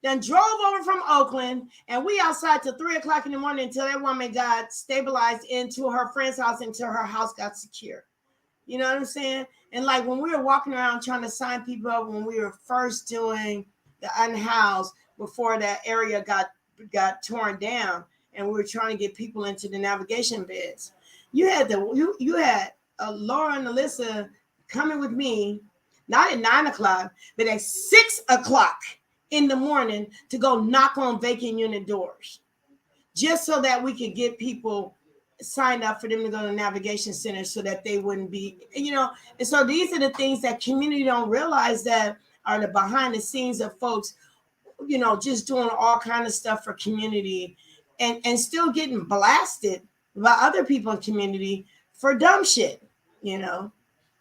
[SPEAKER 5] then drove over from Oakland, and we outside till 3 o'clock in the morning until that woman got stabilized into her friend's house until her house got secure. You know what I'm saying? And like when we were walking around trying to sign people up when we were first doing the unhoused before that area got torn down, and we were trying to get people into the navigation beds. You had Laura and Alyssa coming with me, not at 9 o'clock, but at 6 o'clock in the morning to go knock on vacant unit doors, just so that we could get people signed up for them to go to navigation center so that they wouldn't be, you know. And so these are the things that community don't realize that are the behind the scenes of folks, you know, just doing all kind of stuff for community and still getting blasted by other people in community for dumb shit, you know.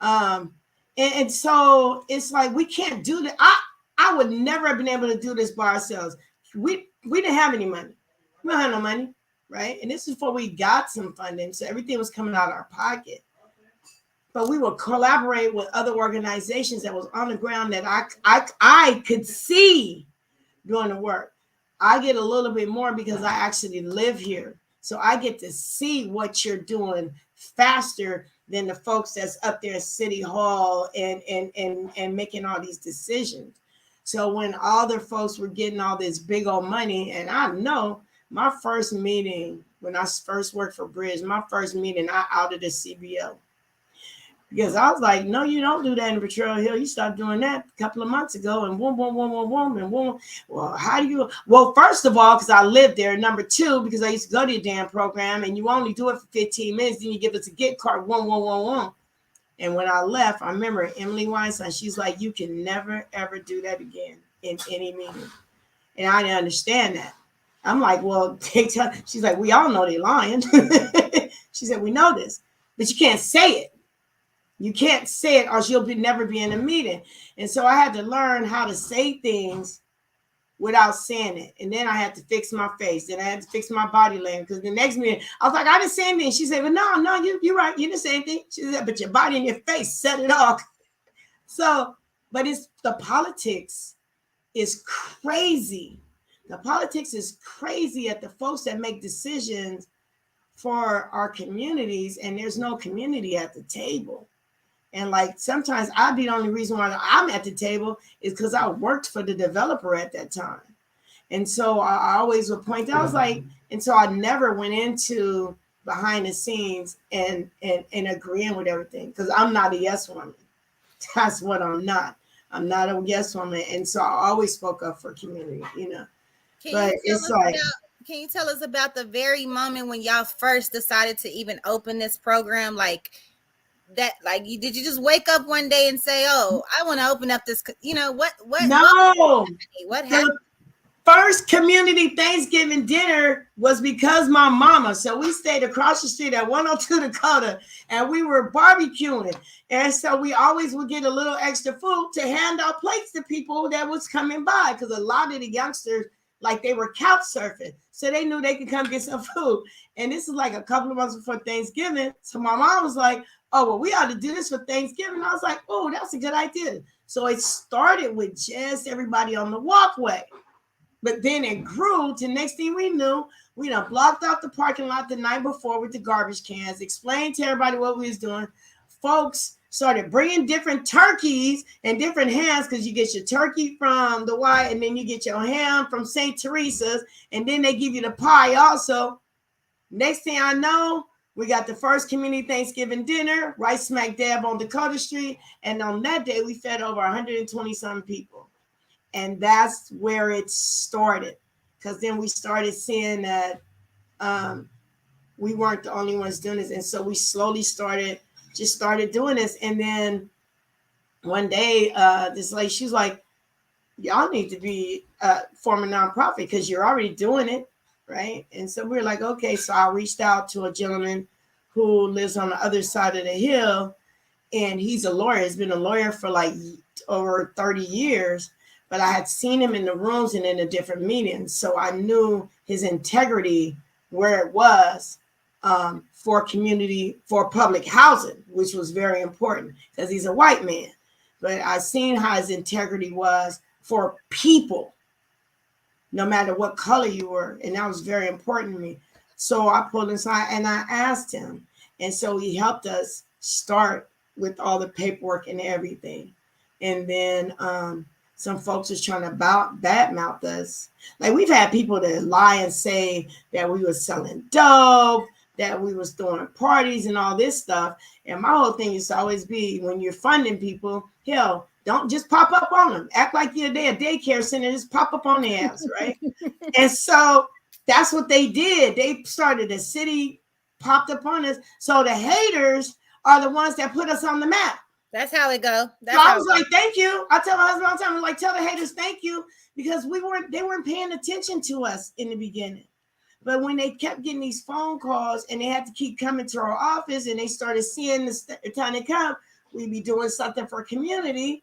[SPEAKER 5] And so it's like, we can't do that. I would never have been able to do this by ourselves. We didn't have any money. We don't have no money, right? And this is before we got some funding. So everything was coming out of our pocket. But we would collaborate with other organizations that was on the ground that I could see doing the work. I get a little bit more because I actually live here. So I get to see what you're doing faster than the folks that's up there at City Hall and making all these decisions. So when all the folks were getting all this big old money, and I know my first meeting, when I first worked for Bridge, my first meeting, I outed the CBO. Because I was like, no, you don't do that in Potrero Hill. You started doing that a couple of months ago, and boom, and boom. Well, how do you? Well, first of all, because I lived there. Number two, because I used to go to your damn program, and you only do it for 15 minutes. Then you give us a gift card, one. And when I left, I remember Emily Weinstein. She's like, you can never ever do that again in any meeting. And I didn't understand that. I'm like, well, she's like, we all know they're lying. She said, we know this, but you can't say it. You can't say it or you'll never be in a meeting. And so I had to learn how to say things without saying it. And then I had to fix my face. Then I had to fix my body language. Because the next meeting, I was like, I didn't say anything. She said, well, no, you're right. You didn't say anything. She said, but your body and your face set it off. So, but it's the politics is crazy. The politics is crazy at the folks that make decisions for our communities. And there's no community at the table. And like sometimes I'd be the only reason why I'm at the table is because I worked for the developer at that time. And so I always would point out, I was like, and so I never went into behind the scenes and agreeing with everything because I'm not a yes woman. That's what I'm not. I'm not a yes woman. And so I always spoke up for community, you know. But it's like,
[SPEAKER 3] can you tell us about the very moment when y'all first decided to even open this program? Like, that, like, did you just wake up one day and say, oh, I want to open up this, you know, what
[SPEAKER 5] no,
[SPEAKER 3] what happened?
[SPEAKER 5] The first community Thanksgiving dinner was because my mama, so we stayed across the street at 102 Dakota and we were barbecuing, and so we always would get a little extra food to hand out plates to people that was coming by, because a lot of the youngsters, like, they were couch surfing, so they knew they could come get some food. And this is like a couple of months before Thanksgiving, so my mom was like, oh, well, we ought to do this for Thanksgiving. I was like, oh, that's a good idea. So it started with just everybody on the walkway. But then it grew to next thing we knew, we done blocked out the parking lot the night before with the garbage cans, explained to everybody what we was doing. Folks started bringing different turkeys and different hams, because you get your turkey from the White, and then you get your ham from St. Teresa's, and then they give you the pie also. Next thing I know, we got the first community Thanksgiving dinner right smack dab on Dakota Street. And on that day, we fed over 120 some people. And that's where it started. Because then we started seeing that we weren't the only ones doing this. And so we slowly started doing this. And then one day, this lady, she was like, y'all need to be form a nonprofit because you're already doing it. Right. And so we were like, okay. So I reached out to a gentleman who lives on the other side of the hill, and he's a lawyer. He's been a lawyer for like over 30 years, but I had seen him in the rooms and in the different meetings. So I knew his integrity where it was for community, for public housing, which was very important because he's a white man. But I seen how his integrity was for people, no matter what color you were. And that was very important to me. So I pulled inside and I asked him. And so he helped us start with all the paperwork and everything. And then some folks was trying to badmouth us. Like, we've had people that lie and say that we were selling dope, that we was throwing parties and all this stuff. And my whole thing used to always be, when you're funding people, hell, don't just pop up on them. Act like you're there, a daycare center, just pop up on their ass, right? And so that's what they did. They started, the city popped up on us. So the haters are the ones that put us on the map.
[SPEAKER 3] That's how it go.
[SPEAKER 5] So I was like, thank you. I tell my husband all the time, I'm like, tell the haters thank you, because they weren't paying attention to us in the beginning. But when they kept getting these phone calls and they had to keep coming to our office, and they started seeing the time they come, we'd be doing something for community.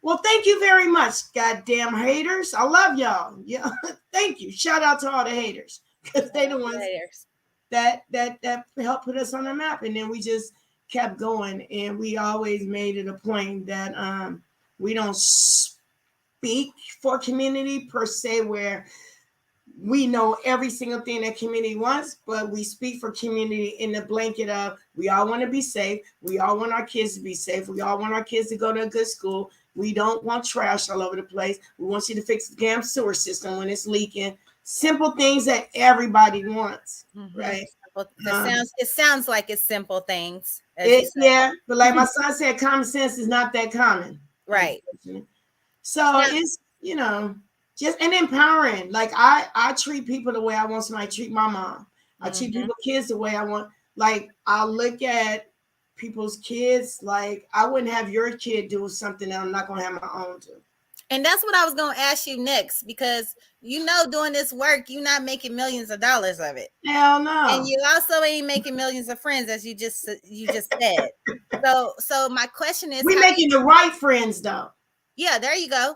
[SPEAKER 5] Well, thank you very much, goddamn haters. I love y'all. Yeah, thank you. Shout out to all the haters, because they the ones that helped put us on the map. And then we just kept going, and we always made it a point that we don't speak for community per se, where we know every single thing that community wants, but we speak for community in the blanket of, we all want to be safe. We all want our kids to be safe. We all want our kids to go to a good school. We don't want trash all over the place. We want you to fix the damn sewer system when it's leaking. Simple things that everybody wants, right?
[SPEAKER 3] It sounds like it's simple things.
[SPEAKER 5] Yeah, but like my son said, common sense is not that common.
[SPEAKER 3] Right.
[SPEAKER 5] So it's, just an empowering. Like I treat people the way I want somebody to treat my mom. I treat people, kids, the way I want. Like, I look at people's kids like I wouldn't have your kid do something that I'm not going to have my own do.
[SPEAKER 3] And that's what I was going to ask you next, because doing this work, you're not making millions of dollars of it.
[SPEAKER 5] Hell no.
[SPEAKER 3] And you also ain't making millions of friends, as you just said. So my question is,
[SPEAKER 5] we're making the right friends though.
[SPEAKER 3] Yeah, there you go.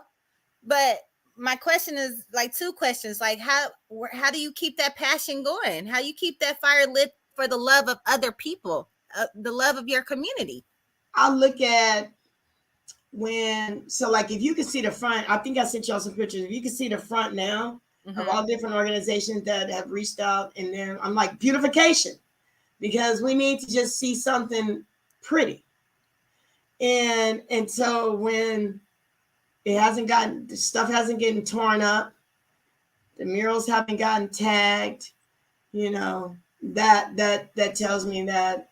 [SPEAKER 3] But my question is like two questions. Like, how do you keep that passion going? How you keep that fire lit for the love of other people, the love of your community?
[SPEAKER 5] I look at like, if you can see the front, I think I sent y'all some pictures. If you can see the front now of all different organizations that have reached out, and then I'm like, beautification, because we need to just see something pretty. And so when the stuff hasn't gotten torn up, the murals haven't gotten tagged, that tells me that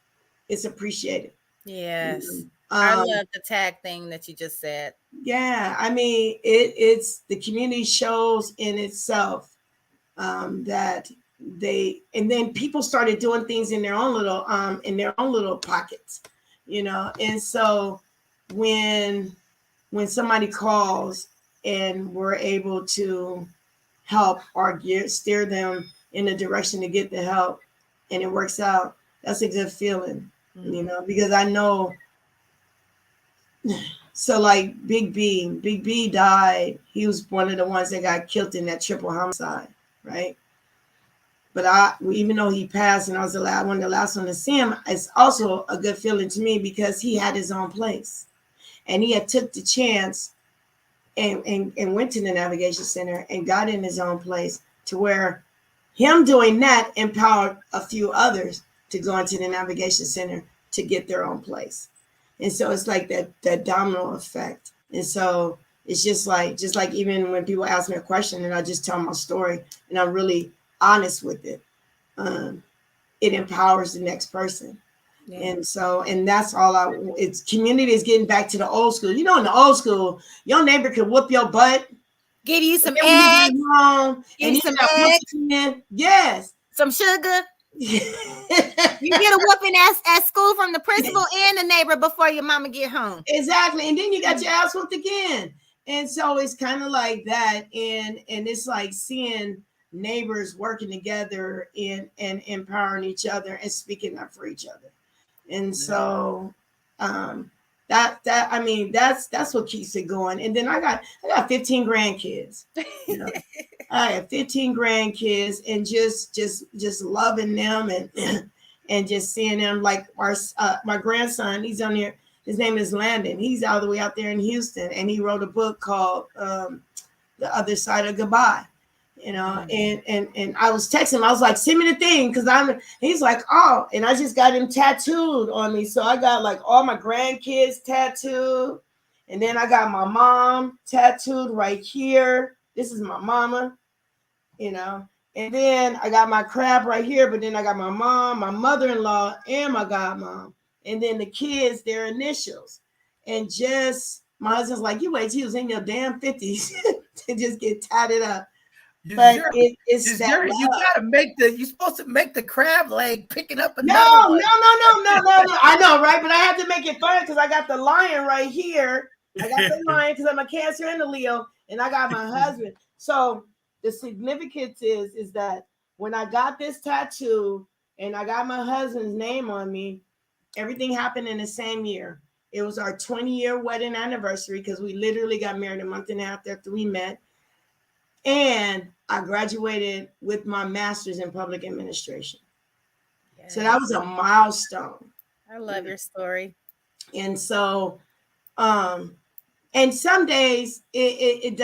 [SPEAKER 5] it's appreciated.
[SPEAKER 3] Yes. I love the tag thing that you just said.
[SPEAKER 5] Yeah, I mean, it's the community shows in itself that and then people started doing things in their own little pockets, and so when somebody calls and we're able to help or steer them in the direction to get the help, and it works out, that's a good feeling, because I know. So like Big B died. He was one of the ones that got killed in that triple homicide, right? But even though he passed and I was one of the last one to see him, it's also a good feeling to me because he had his own place. And he had took the chance and went to the navigation center and got in his own place to where him doing that empowered a few others to go into the navigation center to get their own place. And so it's like that domino effect. And so it's just like even when people ask me a question and I just tell my story and I'm really honest with it, it empowers the next person. Yeah. And that's all it's community is getting back to the old school. You know, in the old school, your neighbor could whoop your butt,
[SPEAKER 3] give you some eggs,
[SPEAKER 5] give you some eggs. Yes.
[SPEAKER 3] Some sugar. You get a whooping at school from the principal and the neighbor before your mama get home.
[SPEAKER 5] Exactly. And then you got your ass whooped again. And so it's kind of like that. And it's like seeing neighbors working together and empowering each other and speaking up for each other. And so that's what keeps it going. And then I got 15 grandkids. You know? I have 15 grandkids and just loving them and just seeing them. Like my grandson, he's on here. His name is Landon. He's all the way out there in Houston, and he wrote a book called The Other Side of Goodbye. You know, and I was texting him. I was like, send me the thing, because he's like, oh, and I just got him tattooed on me. So I got like all my grandkids tattooed, and then I got my mom tattooed right here. This is my mama, you know, and then I got my crab right here, but then I got my mom, my mother-in-law, and my godmom, and then the kids, their initials. And just my husband's like, you wait till you was in your damn 50s to just get tatted up. But it's that
[SPEAKER 2] you gotta you're supposed to make the crab leg picking up
[SPEAKER 5] no. I know, right? But I had to make it fun because I got the lion right here. I got the lion because I'm a Cancer and a Leo, and I got my husband. So the significance is that when I got this tattoo and I got my husband's name on me, everything happened in the same year. It was our 20-year wedding anniversary because we literally got married a month and a half after we met. And I graduated with my master's in public administration. Yes. So that was a milestone.
[SPEAKER 3] I love your story.
[SPEAKER 5] And so, and some days it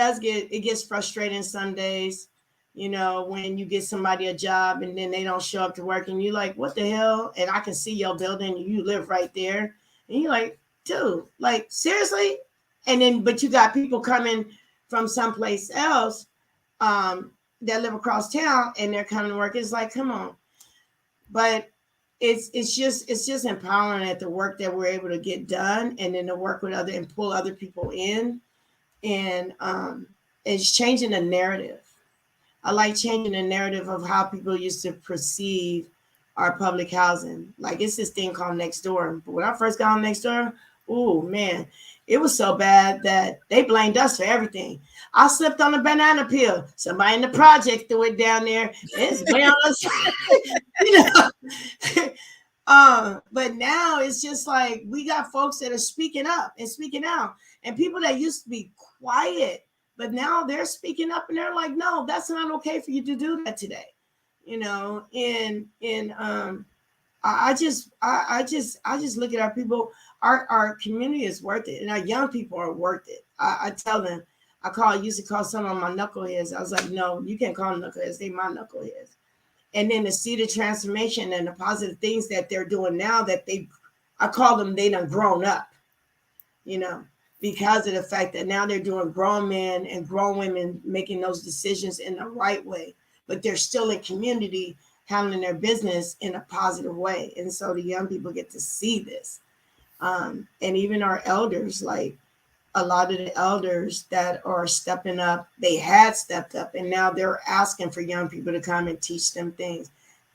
[SPEAKER 5] gets frustrating some days, you know, when you get somebody a job and then they don't show up to work and you're like, what the hell? And I can see your building, you live right there. And you're like, dude, like, seriously? And then, but you got people coming from someplace else that live across town and they're coming to work. It's like, come on. But it's just empowering at the work that we're able to get done, and then to work with other and pull other people in, and it's changing the narrative. I like changing the narrative of how people used to perceive our public housing. Like, it's this thing called Next Door. But when I first got on Next Door, oh man, it was so bad that they blamed us for everything. I slipped on a banana peel. Somebody in the project threw it down there. It's way on us. You know. But now it's just like we got folks that are speaking up and speaking out, and people that used to be quiet, but now they're speaking up and they're like, no, that's not okay for you to do that today. You know, and I just look at our people. Our community is worth it, and our young people are worth it. I tell them, used to call some of my knuckleheads. I was like, no, you can't call them knuckleheads. They my knuckleheads. And then to see the transformation and the positive things that they're doing now, that I call them, they done grown up, you know, because of the fact that now they're doing grown men and grown women making those decisions in the right way, but they're still in community handling their business in a positive way. And so the young people get to see this. And even our elders, like a lot of the elders that are stepping up, they had stepped up, and now they're asking for young people to come and teach them things.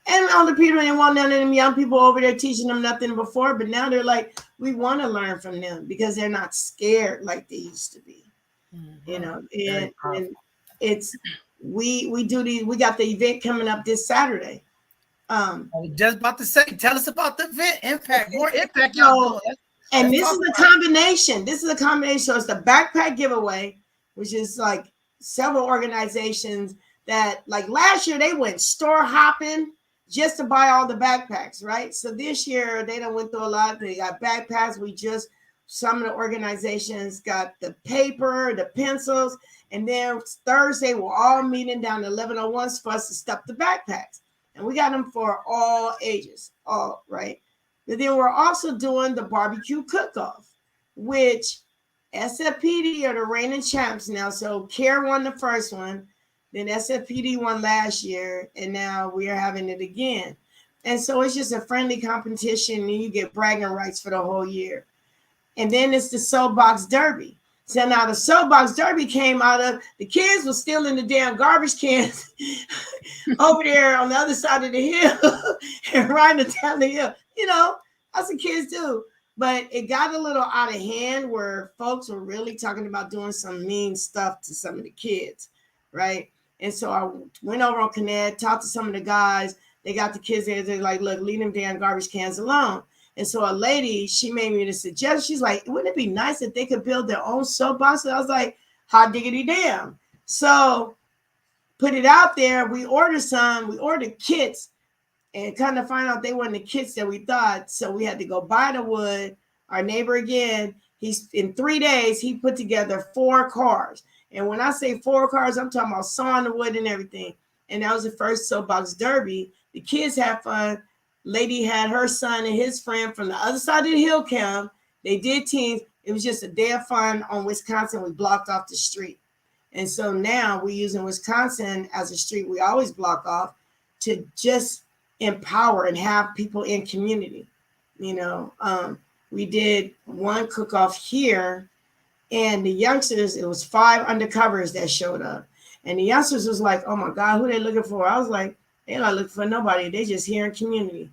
[SPEAKER 5] And older people didn't want none of them young people over there teaching them nothing before, but now they're like, we want to learn from them because they're not scared like they used to be. Mm-hmm. You know, and it's we got the event coming up this Saturday.
[SPEAKER 2] I was just about to say, tell us about the event. More impact, y'all.
[SPEAKER 5] And this is a combination. So it's the backpack giveaway, which is like several organizations that like last year they went store hopping just to buy all the backpacks, right? So this year they done went through a lot. They got backpacks. Some of the organizations got the paper, the pencils, and then Thursday we're all meeting down to 1101 for us to stuff the backpacks. And we got them for all ages, all right. But then we're also doing the barbecue cook-off, which SFPD are the reigning champs now. So CARE won the first one, then SFPD won last year, and now we are having it again. And so it's just a friendly competition, and you get bragging rights for the whole year. And then it's the Soapbox Derby. So now the Soapbox Derby came out of, the kids were still in the damn garbage cans over there on the other side of the hill and riding down the hill. You know, that's what kids do. But it got a little out of hand where folks were really talking about doing some mean stuff to some of the kids, right? And so I went over on Connect, talked to some of the guys. They got the kids there. They're like, look, leave them damn garbage cans alone. And so a lady, she made me the suggestion. She's like, wouldn't it be nice if they could build their own soapbox? And I was like, hot diggity damn. So put it out there. We ordered kits, and kind of find out they weren't the kits that we thought. So we had to go buy the wood. Our neighbor again, he's in 3 days, he put together 4 cars. And when I say 4 cars, I'm talking about sawing the wood and everything. And that was the first Soapbox Derby. The kids had fun. Lady had her son and his friend from the other side of the hill come. They did teams. It was just a day of fun on Wisconsin. We blocked off the street. And so now we're using Wisconsin as a street we always block off to just empower and have people in community. You know, we did one cook-off here, and the youngsters, it was 5 undercovers that showed up. And the youngsters was like, oh my God, who they looking for? I was like, they're not looking for nobody. They just here in community.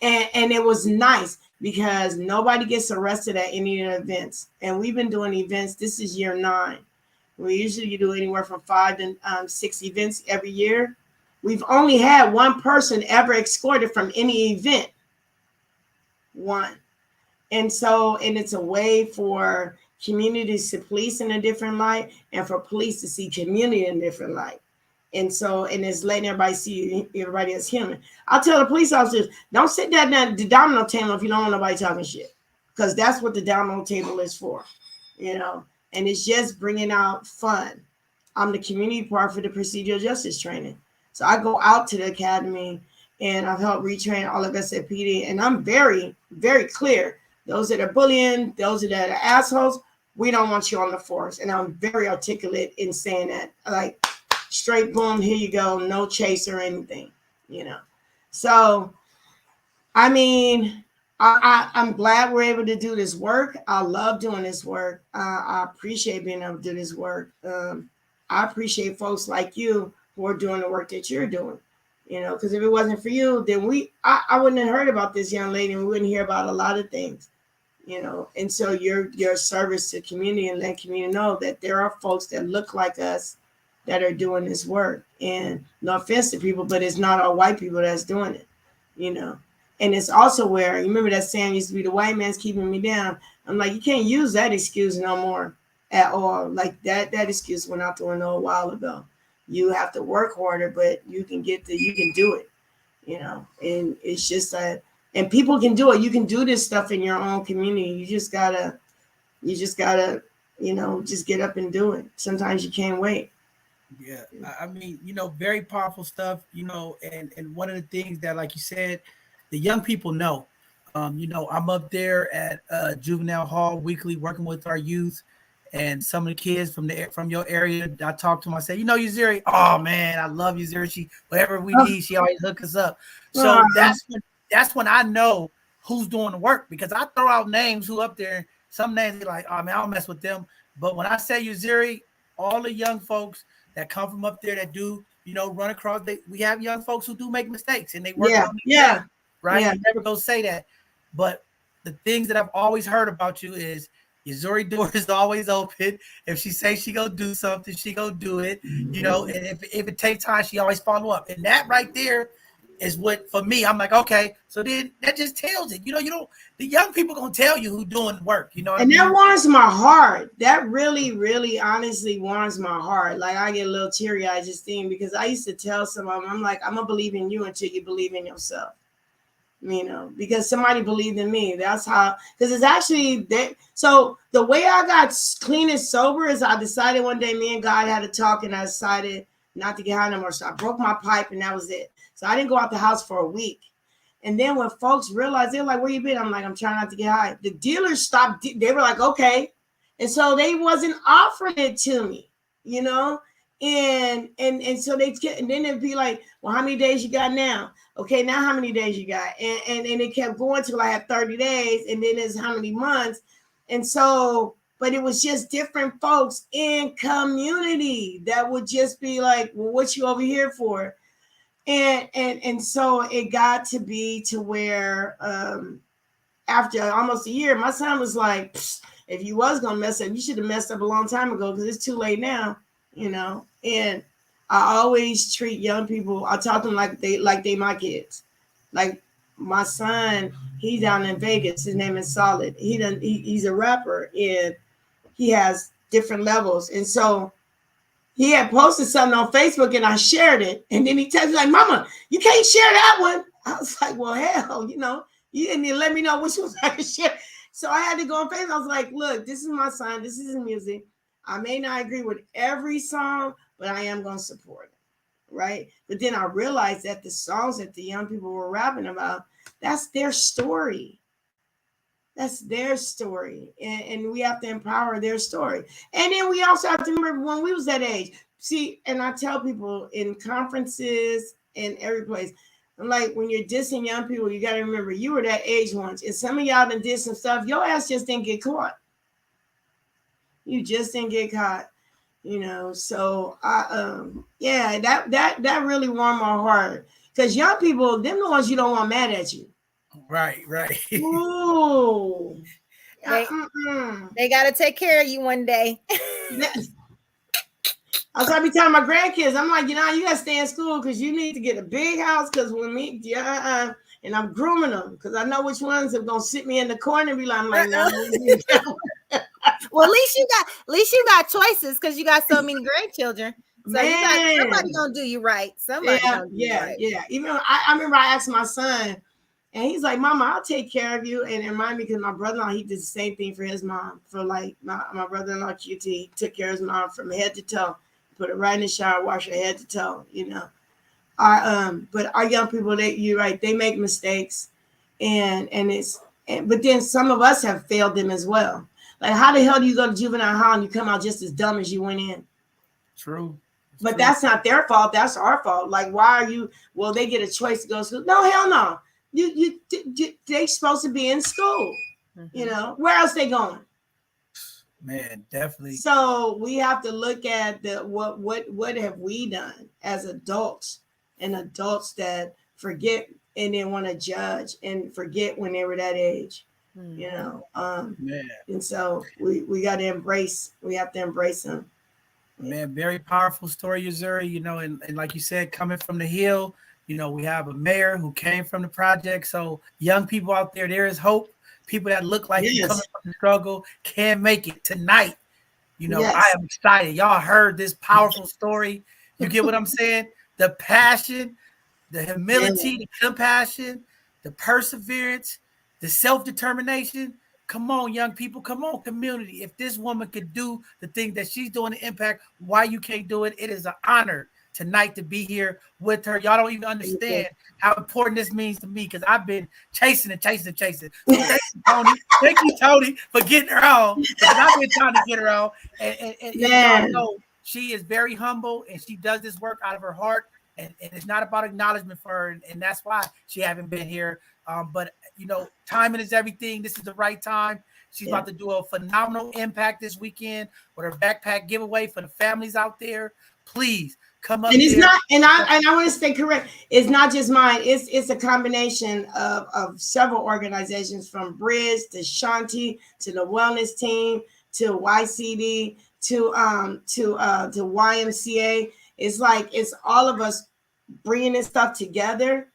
[SPEAKER 5] And it was nice because nobody gets arrested at any of the events. And we've been doing events. This is year 9. We usually do anywhere from 5 to 6 events every year. We've only had one person ever escorted from any event. One. And so, and it's a way for communities to police in a different light and for police to see community in a different light. And so, and it's letting everybody see everybody as human. I'll tell the police officers, don't sit down at the domino table if you don't want nobody talking shit, because that's what the domino table is for, you know, and it's just bringing out fun. I'm the community part for the procedural justice training. So I go out to the academy and I've helped retrain all of SFPD, and I'm very, very clear. Those that are bullying, those that are assholes, we don't want you on the force. And I'm very articulate in saying that, like, straight boom, here you go, no chase or anything, you know. So, I mean, I'm glad we're able to do this work. I love doing this work. I appreciate being able to do this work. I appreciate folks like you who are doing the work that you're doing, you know, because if it wasn't for you, then I wouldn't have heard about this young lady, and we wouldn't hear about a lot of things, you know. And so your service to community and let community know that there are folks that look like us that are doing this work. And no offense to people, but it's not all white people that's doing it, you know. And it's also where, you remember that saying used to be, the white man's keeping me down. I'm like, you can't use that excuse no more at all. Like that excuse went out the window a while ago. You have to work harder, but you can do it, you know. And it's just that, and people can do it. You can do this stuff in your own community. You just gotta, you know, just get up and do it. Sometimes you can't wait.
[SPEAKER 2] Yeah, I mean, you know, very powerful stuff, you know, and one of the things that, like you said, the young people know, you know, I'm up there at Juvenile Hall weekly working with our youth, and some of the kids from your area, I talk to them, I say, you know, Uziri, oh man, I love Uziri. She, whatever we need, she always hook us up. So that's when I know who's doing the work, because I throw out names who up there, some names they're like, oh man, I don't mess with them. But when I say Uziri, all the young folks that come from up there that do, you know, run across, we have young folks who do make mistakes and they work on it, right? Yeah. You never go say that. But the things that I've always heard about you is your Zuri door is always open. If she says she gonna do something, she gonna do it, you know, and if it takes time, she always follow up. And that right there is what, for me, I'm like, okay, so then that just tells it. You don't, the young people gonna tell you who doing work, you know what
[SPEAKER 5] and
[SPEAKER 2] I mean?
[SPEAKER 5] that warms my heart. That really, really honestly warms my heart. Like I get a little teary-eyed just thinking, because I used to tell someone, I'm like, I'm gonna believe in you until you believe in yourself. You know, because somebody believed in me. That's how, because it's actually that. So the way I got clean and sober is I decided one day, me and God had a talk, and I decided not to get high no more. So I broke my pipe, and that was it. So I didn't go out the house for a week. And then when folks realized, they're like, where you been? I'm like, I'm trying not to get high. The dealers stopped. They were like, okay. And so they wasn't offering it to me, you know? And so they get, and then it'd be like, well, how many days you got now? Okay, now how many days you got? And it kept going till I had 30 days, and then it's how many months. And so, but it was just different folks in community that would just be like, well, what you over here for? And so it got to be to where after almost a year, my son was like, if you was gonna mess up, you should have messed up a long time ago, because it's too late now, you know. And I always treat young people, I talk to them like they my kids. Like my son, he's down in Vegas. His name is Solid. He's a rapper, and he has different levels. And so he had posted something on Facebook, and I shared it. And then he texted me like, Mama, you can't share that one. I was like, well, hell, you know, you didn't even let me know which ones I could share. So I had to go on Facebook. I was like, look, this is my son. This is his music. I may not agree with every song, but I am going to support it, right? But then I realized that the songs that the young people were rapping about, that's their story. That's their story. And we have to empower their story. And then we also have to remember when we was that age. See, and I tell people in conferences and every place, I'm like, when you're dissing young people, you got to remember you were that age once. And some of y'all done did some stuff, your ass just didn't get caught. You just didn't get caught, you know. So yeah, that really warmed my heart. Because young people, them the ones you don't want mad at you.
[SPEAKER 2] Right.
[SPEAKER 5] Ooh.
[SPEAKER 3] They got to take care of you one day.
[SPEAKER 5] I was be telling my grandkids, I'm like, you know, you got to stay in school because you need to get a big house. Because when me, and I'm grooming them because I know which ones are going to sit me in the corner and be like, I'm like, no.
[SPEAKER 3] Well, at least you got choices because you got so many grandchildren. So you got somebody gonna do you right. Somebody gonna do you right.
[SPEAKER 5] Yeah. Even I remember I asked my son, and he's like, Mama, I'll take care of you. And it reminded me because my brother-in-law, he did the same thing for his mom. For like my brother-in-law, QT, he took care of his mom from head to toe, put her right in the shower, wash her head to toe, you know. But our young people, you're right, they make mistakes, but then some of us have failed them as well. Like, how the hell do you go to juvenile hall and you come out just as dumb as you went in?
[SPEAKER 2] True.
[SPEAKER 5] But that's not their fault. That's our fault. Like, why are you? Well, they get a choice to go to school. No, hell no. They supposed to be in school. Mm-hmm. You know, where else they going?
[SPEAKER 2] Man, definitely.
[SPEAKER 5] So we have to look at what have we done as adults, and adults that forget and then want to judge and forget when they were that age. Mm-hmm. You know, and so we got to embrace. We have to embrace them.
[SPEAKER 2] Man, very powerful story, Uzuri. You know, and like you said, coming from the hill, you know, we have a mayor who came from the project. So young people out there is hope. People that look like you coming from the struggle can make it tonight. You know, I am excited. Y'all heard this powerful story. You get what I'm saying? The passion, the humility, the compassion, the perseverance, the self-determination. Come on, young people. Come on, community. If this woman could do the thing that she's doing to impact, why you can't do it? It is an honor tonight to be here with her. Y'all don't even understand how important this means to me because I've been chasing it. So thank you, Tony. Thank you, Tony, for getting her on because I've been trying to get her on. And y'all know she is very humble and she does this work out of her heart. And it's not about acknowledgement for her. And that's why she haven't been here. But, you know, timing is everything. This is the right time. She's about to do a phenomenal impact this weekend with her backpack giveaway for the families out there. Please come up.
[SPEAKER 5] And it's not, and I want to stay correct. It's not just mine. It's a combination of several organizations, from Bridge to Shanti to the Wellness Team to YCD to YMCA. It's like it's all of us bringing this stuff together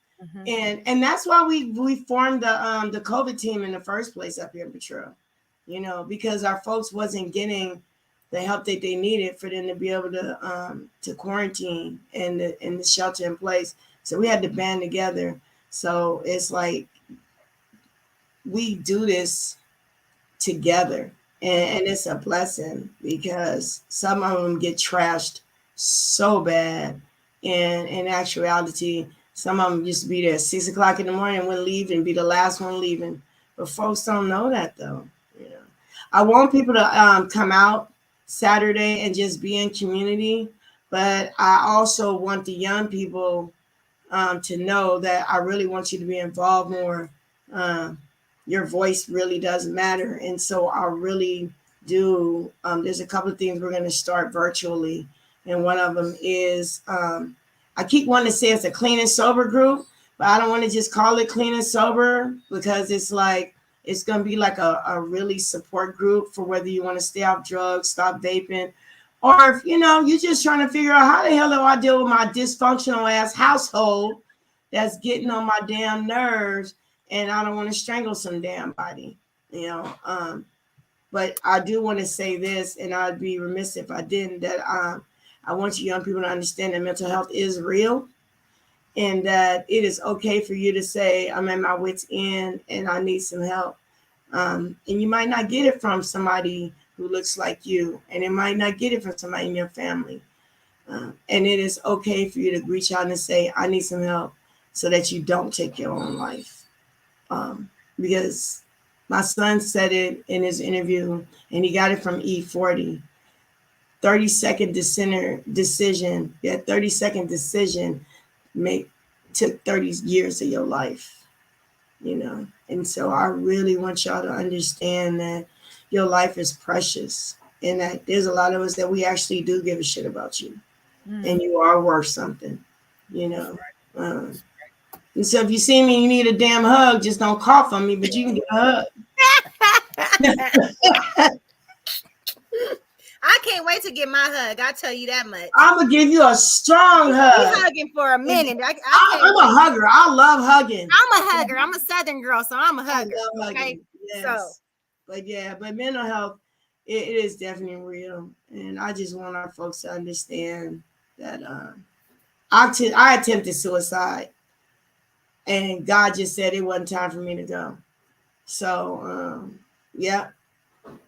[SPEAKER 5] And that's why we formed the COVID team in the first place up here in Petro, you know, because our folks wasn't getting the help that they needed for them to be able to quarantine and the shelter in place. So we had to band together. So it's like we do this together, and it's a blessing because some of them get trashed so bad, and in actuality, some of them used to be there at 6 o'clock in the morning and would leave and be the last one leaving. But folks don't know that though. You know, I want people to come out Saturday and just be in community, but I also want the young people to know that I really want you to be involved more. Your voice really does matter. And so I really do. There's a couple of things we're going to start virtually. And one of them is, I keep wanting to say it's a clean and sober group, but I don't want to just call it clean and sober because it's like, it's going to be like a really support group for whether you want to stay off drugs, stop vaping, or if, you know, you're just trying to figure out how the hell do I deal with my dysfunctional ass household that's getting on my damn nerves, and I don't want to strangle some damn body, you know. But I do want to say this, and I'd be remiss if I didn't, that I want you young people to understand that mental health is real, and that it is okay for you to say, I'm at my wit's end and I need some help. And you might not get it from somebody who looks like you, and it might not get it from somebody in your family. And it is okay for you to reach out and say, I need some help, so that you don't take your own life. Because my son said it in his interview, and he got it from E40. 30-second decision. That 30-second decision took 30 years of your life, you know. And so I really want y'all to understand that your life is precious, and that there's a lot of us that we actually do give a shit about you, and you are worth something, you know. And so if you see me and you need a damn hug, just don't cough on me, but you can get a hug.
[SPEAKER 3] I can't wait to get my hug. I'll tell you that much.
[SPEAKER 5] I'm going to give you a strong hug.
[SPEAKER 3] You're hugging for a minute.
[SPEAKER 5] I'm a hugger. I love hugging.
[SPEAKER 3] I'm a hugger. I'm a Southern girl, so I'm a hugger.
[SPEAKER 5] I love hugging.
[SPEAKER 3] Okay?
[SPEAKER 5] Yes. But mental health, it is definitely real. And I just want our folks to understand that I attempted suicide. And God just said it wasn't time for me to go. So, yeah,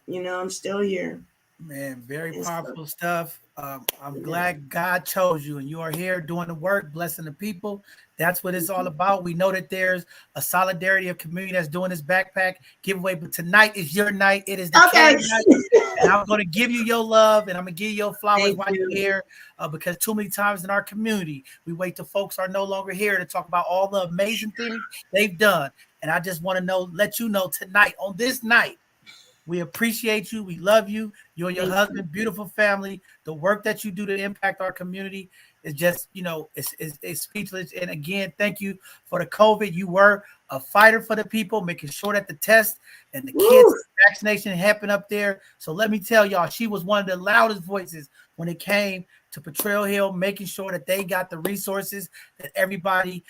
[SPEAKER 5] you know, I'm still here.
[SPEAKER 2] Man, very powerful stuff. I'm glad God chose you, and you are here doing the work, blessing the people. That's what it's all about. We know that there's a solidarity of community that's doing this backpack giveaway, but tonight is your night. It is the night, and I'm going to give you your love, and I'm going to give you your flowers while you're here, because too many times in our community, we wait till folks are no longer here to talk about all the amazing things they've done. And I just want to let you know tonight, on this night, we appreciate you. We love you. You and your husband, beautiful family. The work that you do to impact our community is just, you know, it's speechless. And again, thank you for the COVID. You were a fighter for the people, making sure that the test and the kids vaccination happened up there. So let me tell y'all, she was one of the loudest voices when it came to Potrero Hill, making sure that they got the resources that everybody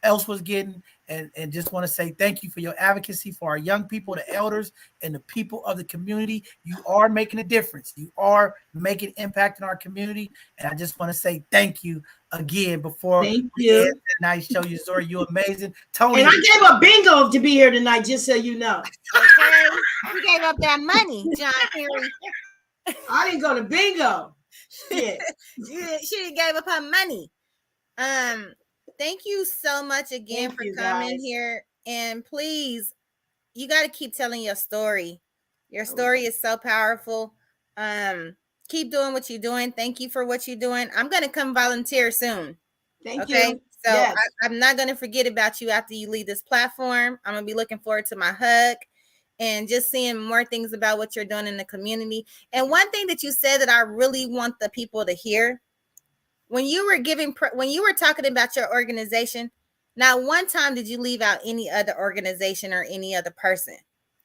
[SPEAKER 2] else was getting. And just want to say thank you for your advocacy for our young people, the elders, and the people of the community. You are making a difference. You are making impact in our community. And I just want to say thank you again before
[SPEAKER 5] we end
[SPEAKER 2] tonight. Show you, Zora, you amazing. Tony.
[SPEAKER 5] And I gave up bingo to be here tonight, just so you know.
[SPEAKER 3] Okay. You gave up that money, John Henry.
[SPEAKER 5] I didn't go to bingo. Shit.
[SPEAKER 3] She gave up her money. Thank you so much again for coming here. And please, you got to keep telling your story. Your story is so powerful. Keep doing what you're doing. Thank you for what you're doing. I'm going to come volunteer soon.
[SPEAKER 5] Thank you.
[SPEAKER 3] So yes. I'm not going to forget about you after you leave this platform. I'm going to be looking forward to my hug and just seeing more things about what you're doing in the community. And one thing that you said that I really want the people to hear, when you were talking about your organization, not one time did you leave out any other organization or any other person.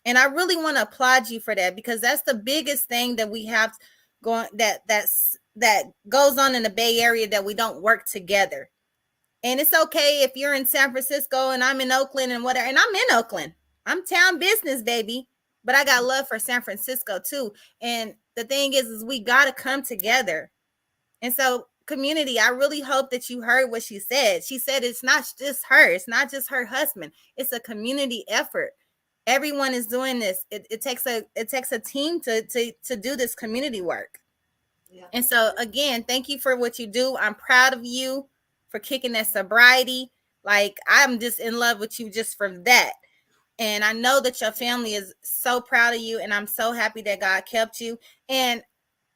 [SPEAKER 3] And I really want to applaud you for that, because that's the biggest thing that we have going, that goes on in the Bay Area, that we don't work together. And it's okay if you're in San Francisco and I'm in Oakland and whatever. And I'm in Oakland. I'm town business, baby. But I got love for San Francisco too. And the thing is we got to come together. And so, community, I really hope that you heard what she said. She said it's not just her. It's not just her husband. It's a community effort. Everyone is doing this. It takes a team to do this community work. Yeah. And so, again, thank you for what you do. I'm proud of you for kicking that sobriety. Like, I'm just in love with you just for that. And I know that your family is so proud of you, and I'm so happy that God kept you. And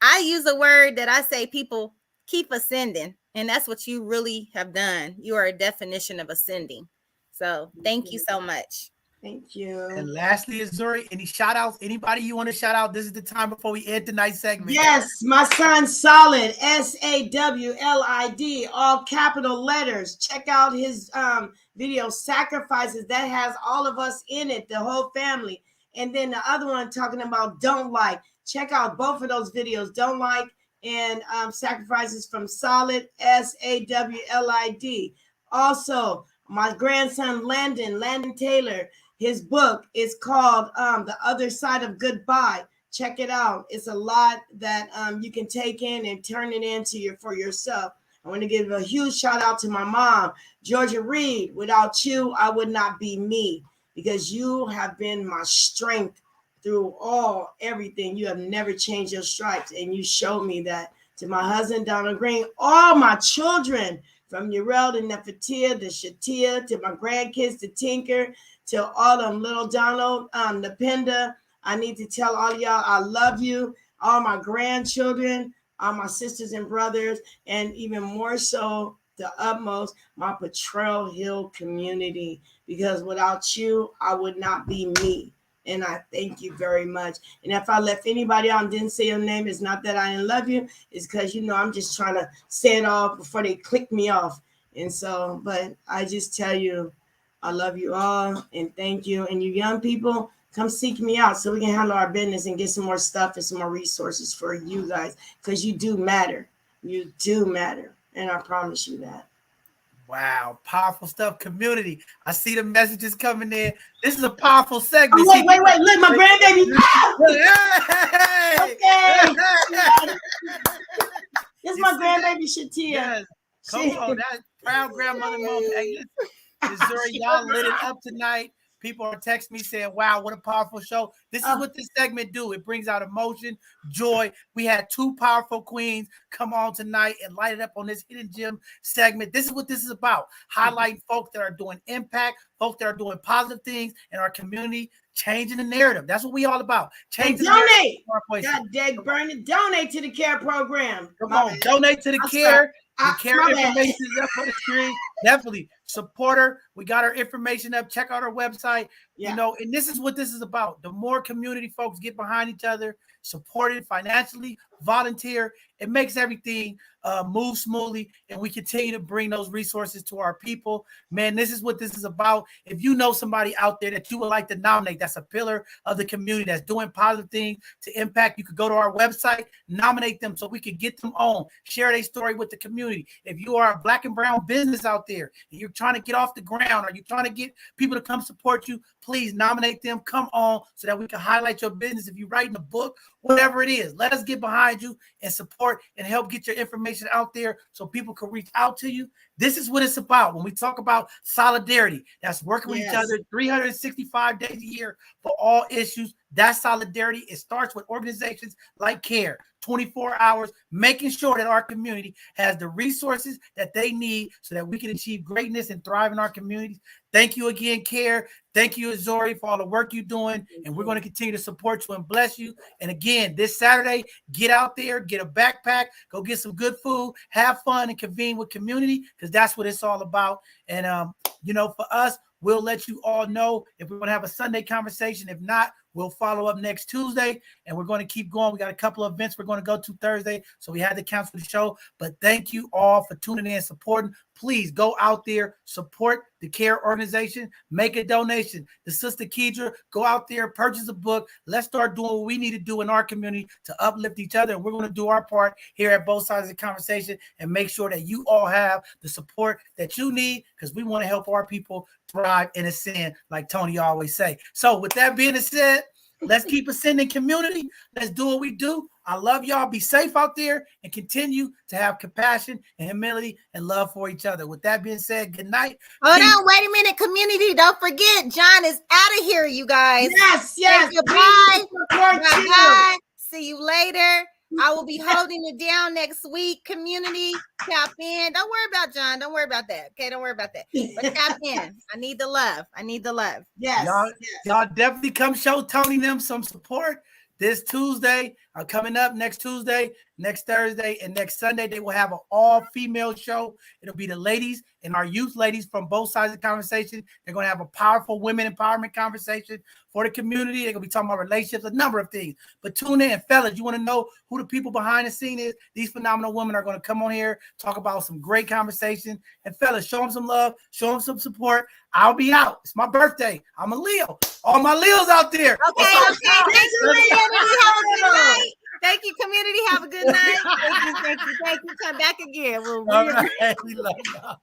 [SPEAKER 3] I use a word that I say people keep ascending, and that's what you really have done. You are a definition of ascending. So thank you so much.
[SPEAKER 5] Thank you.
[SPEAKER 2] And lastly, Zuri, any shout outs? Anybody you want to shout out? This is the time before we end tonight's segment.
[SPEAKER 5] Yes, my son Solid, SAWLID, all capital letters. Check out his video, Sacrifices. That has all of us in it, the whole family. And then the other one talking about Don't Like. Check out both of those videos, Don't Like and Sacrifices from Solid, SAWLID. Also, my grandson Landon Taylor, his book is called The Other Side of Goodbye. Check it out. It's a lot that you can take in and turn it into for yourself. I want to give a huge shout out to my mom, Georgia Reed. Without you, I would not be me, because you have been my strength through everything. You have never changed your stripes, and you showed me that. To my husband, Donald Green, all my children, from Urel to Nefertia to Shatia, to my grandkids, to Tinker, to all them little Donald, Napenda. I need to tell all y'all I love you. All my grandchildren, all my sisters and brothers, and even more so, the utmost, my Potrero Hill community. Because without you, I would not be me. And I thank you very much. And if I left anybody out and didn't say your name, it's not that I didn't love you. It's because, I'm just trying to say it all before they click me off. And so, but I just tell you, I love you all and thank you. And you young people, come seek me out so we can handle our business and get some more stuff and some more resources for you guys, because you do matter. You do matter. And I promise you that.
[SPEAKER 2] Wow, powerful stuff, community. I see the messages coming in. This is a powerful segment.
[SPEAKER 5] Oh, wait, look, my grandbaby. Okay. This is my grandbaby Shatia.
[SPEAKER 2] Yes. Coco, that proud grandmother moment. Hey, Zuri, y'all lit it up tonight. People are texting me saying, wow, what a powerful show. This is what this segment do. It brings out emotion, joy. We had two powerful queens come on tonight and light it up on this Hidden Gem segment. This is what this is about. Highlighting folks that are doing impact, folks that are doing positive things in our community, changing the narrative. That's what we all about. Changing
[SPEAKER 5] donate. God dang, burn it. Donate to the CARE program.
[SPEAKER 2] Come on, donate to the CARE. The CARE information is up on the screen. Definitely support her. We got her information up. Check out our website. And this is what this is about. The more community folks get behind each other, support it financially, volunteer, it makes everything move smoothly, and we continue to bring those resources to our people. Man, this is what this is about. If you know somebody out there that you would like to nominate, that's a pillar of the community that's doing positive things to impact, you could go to our website, nominate them so we can get them on, share their story with the community. If you are a Black and brown business out there and you're trying to get off the ground, or you're trying to get people to come support you, please nominate them, come on, so that we can highlight your business. If you're writing a book, whatever it is, let us get behind you and support and help get your information out there so people can reach out to you. This is what it's about. When we talk about solidarity, that's working with each other 365 days a year for all issues. That's solidarity. It starts with organizations like CARE, 24 hours, making sure that our community has the resources that they need so that we can achieve greatness and thrive in our communities. Thank you again, CARE. Thank you, Zuri, for all the work you're doing. And we're going to continue to support you and bless you. And again, this Saturday, get out there, get a backpack, go get some good food, have fun, and convene with community, because that's what it's all about. And, for us, we'll let you all know if we're going to have a Sunday conversation. If not, we'll follow up next Tuesday, and we're going to keep going. We got a couple of events we're going to go to Thursday, so we had to cancel the show. But thank you all for tuning in, supporting, please go out there, support the CARE organization, make a donation. The Sister Kedra, go out there, purchase a book. Let's start doing what we need to do in our community to uplift each other. And we're going to do our part here at Both Sides of the Conversation and make sure that you all have the support that you need, because we want to help our people thrive in ascend, like Tony always say. So with that being said, let's keep ascending community. Let's do what we do. I love y'all. Be safe out there and continue to have compassion and humility and love for each other. With that being said, good night.
[SPEAKER 3] Hold on, wait a minute, community. Don't forget, John is out of here, you guys.
[SPEAKER 5] Yes.
[SPEAKER 3] Goodbye. Bye. See you later. I will be holding it down next week. Community, tap in. Don't worry about John. Don't worry about that. Okay, don't worry about that. But tap in. I need the love.
[SPEAKER 5] Yes.
[SPEAKER 2] Y'all definitely come show Tony them some support. This Tuesday, coming up next Tuesday, next Thursday, and next Sunday, they will have an all-female show. It'll be the ladies and our youth ladies from both sides of the conversation. They're going to have a powerful women empowerment conversation for the community. They're going to be talking about relationships, a number of things. But tune in, fellas. You want to know who the people behind the scene is? These phenomenal women are going to come on here, talk about some great conversation. And fellas, show them some love, show them some support. I'll be out. It's my birthday. I'm a Leo. All my Leos out there.
[SPEAKER 3] Okay. Thank you, community. Have a good night. Thank you, community. Have a good night. Thank you. Come back again.
[SPEAKER 2] All right. We love y'all.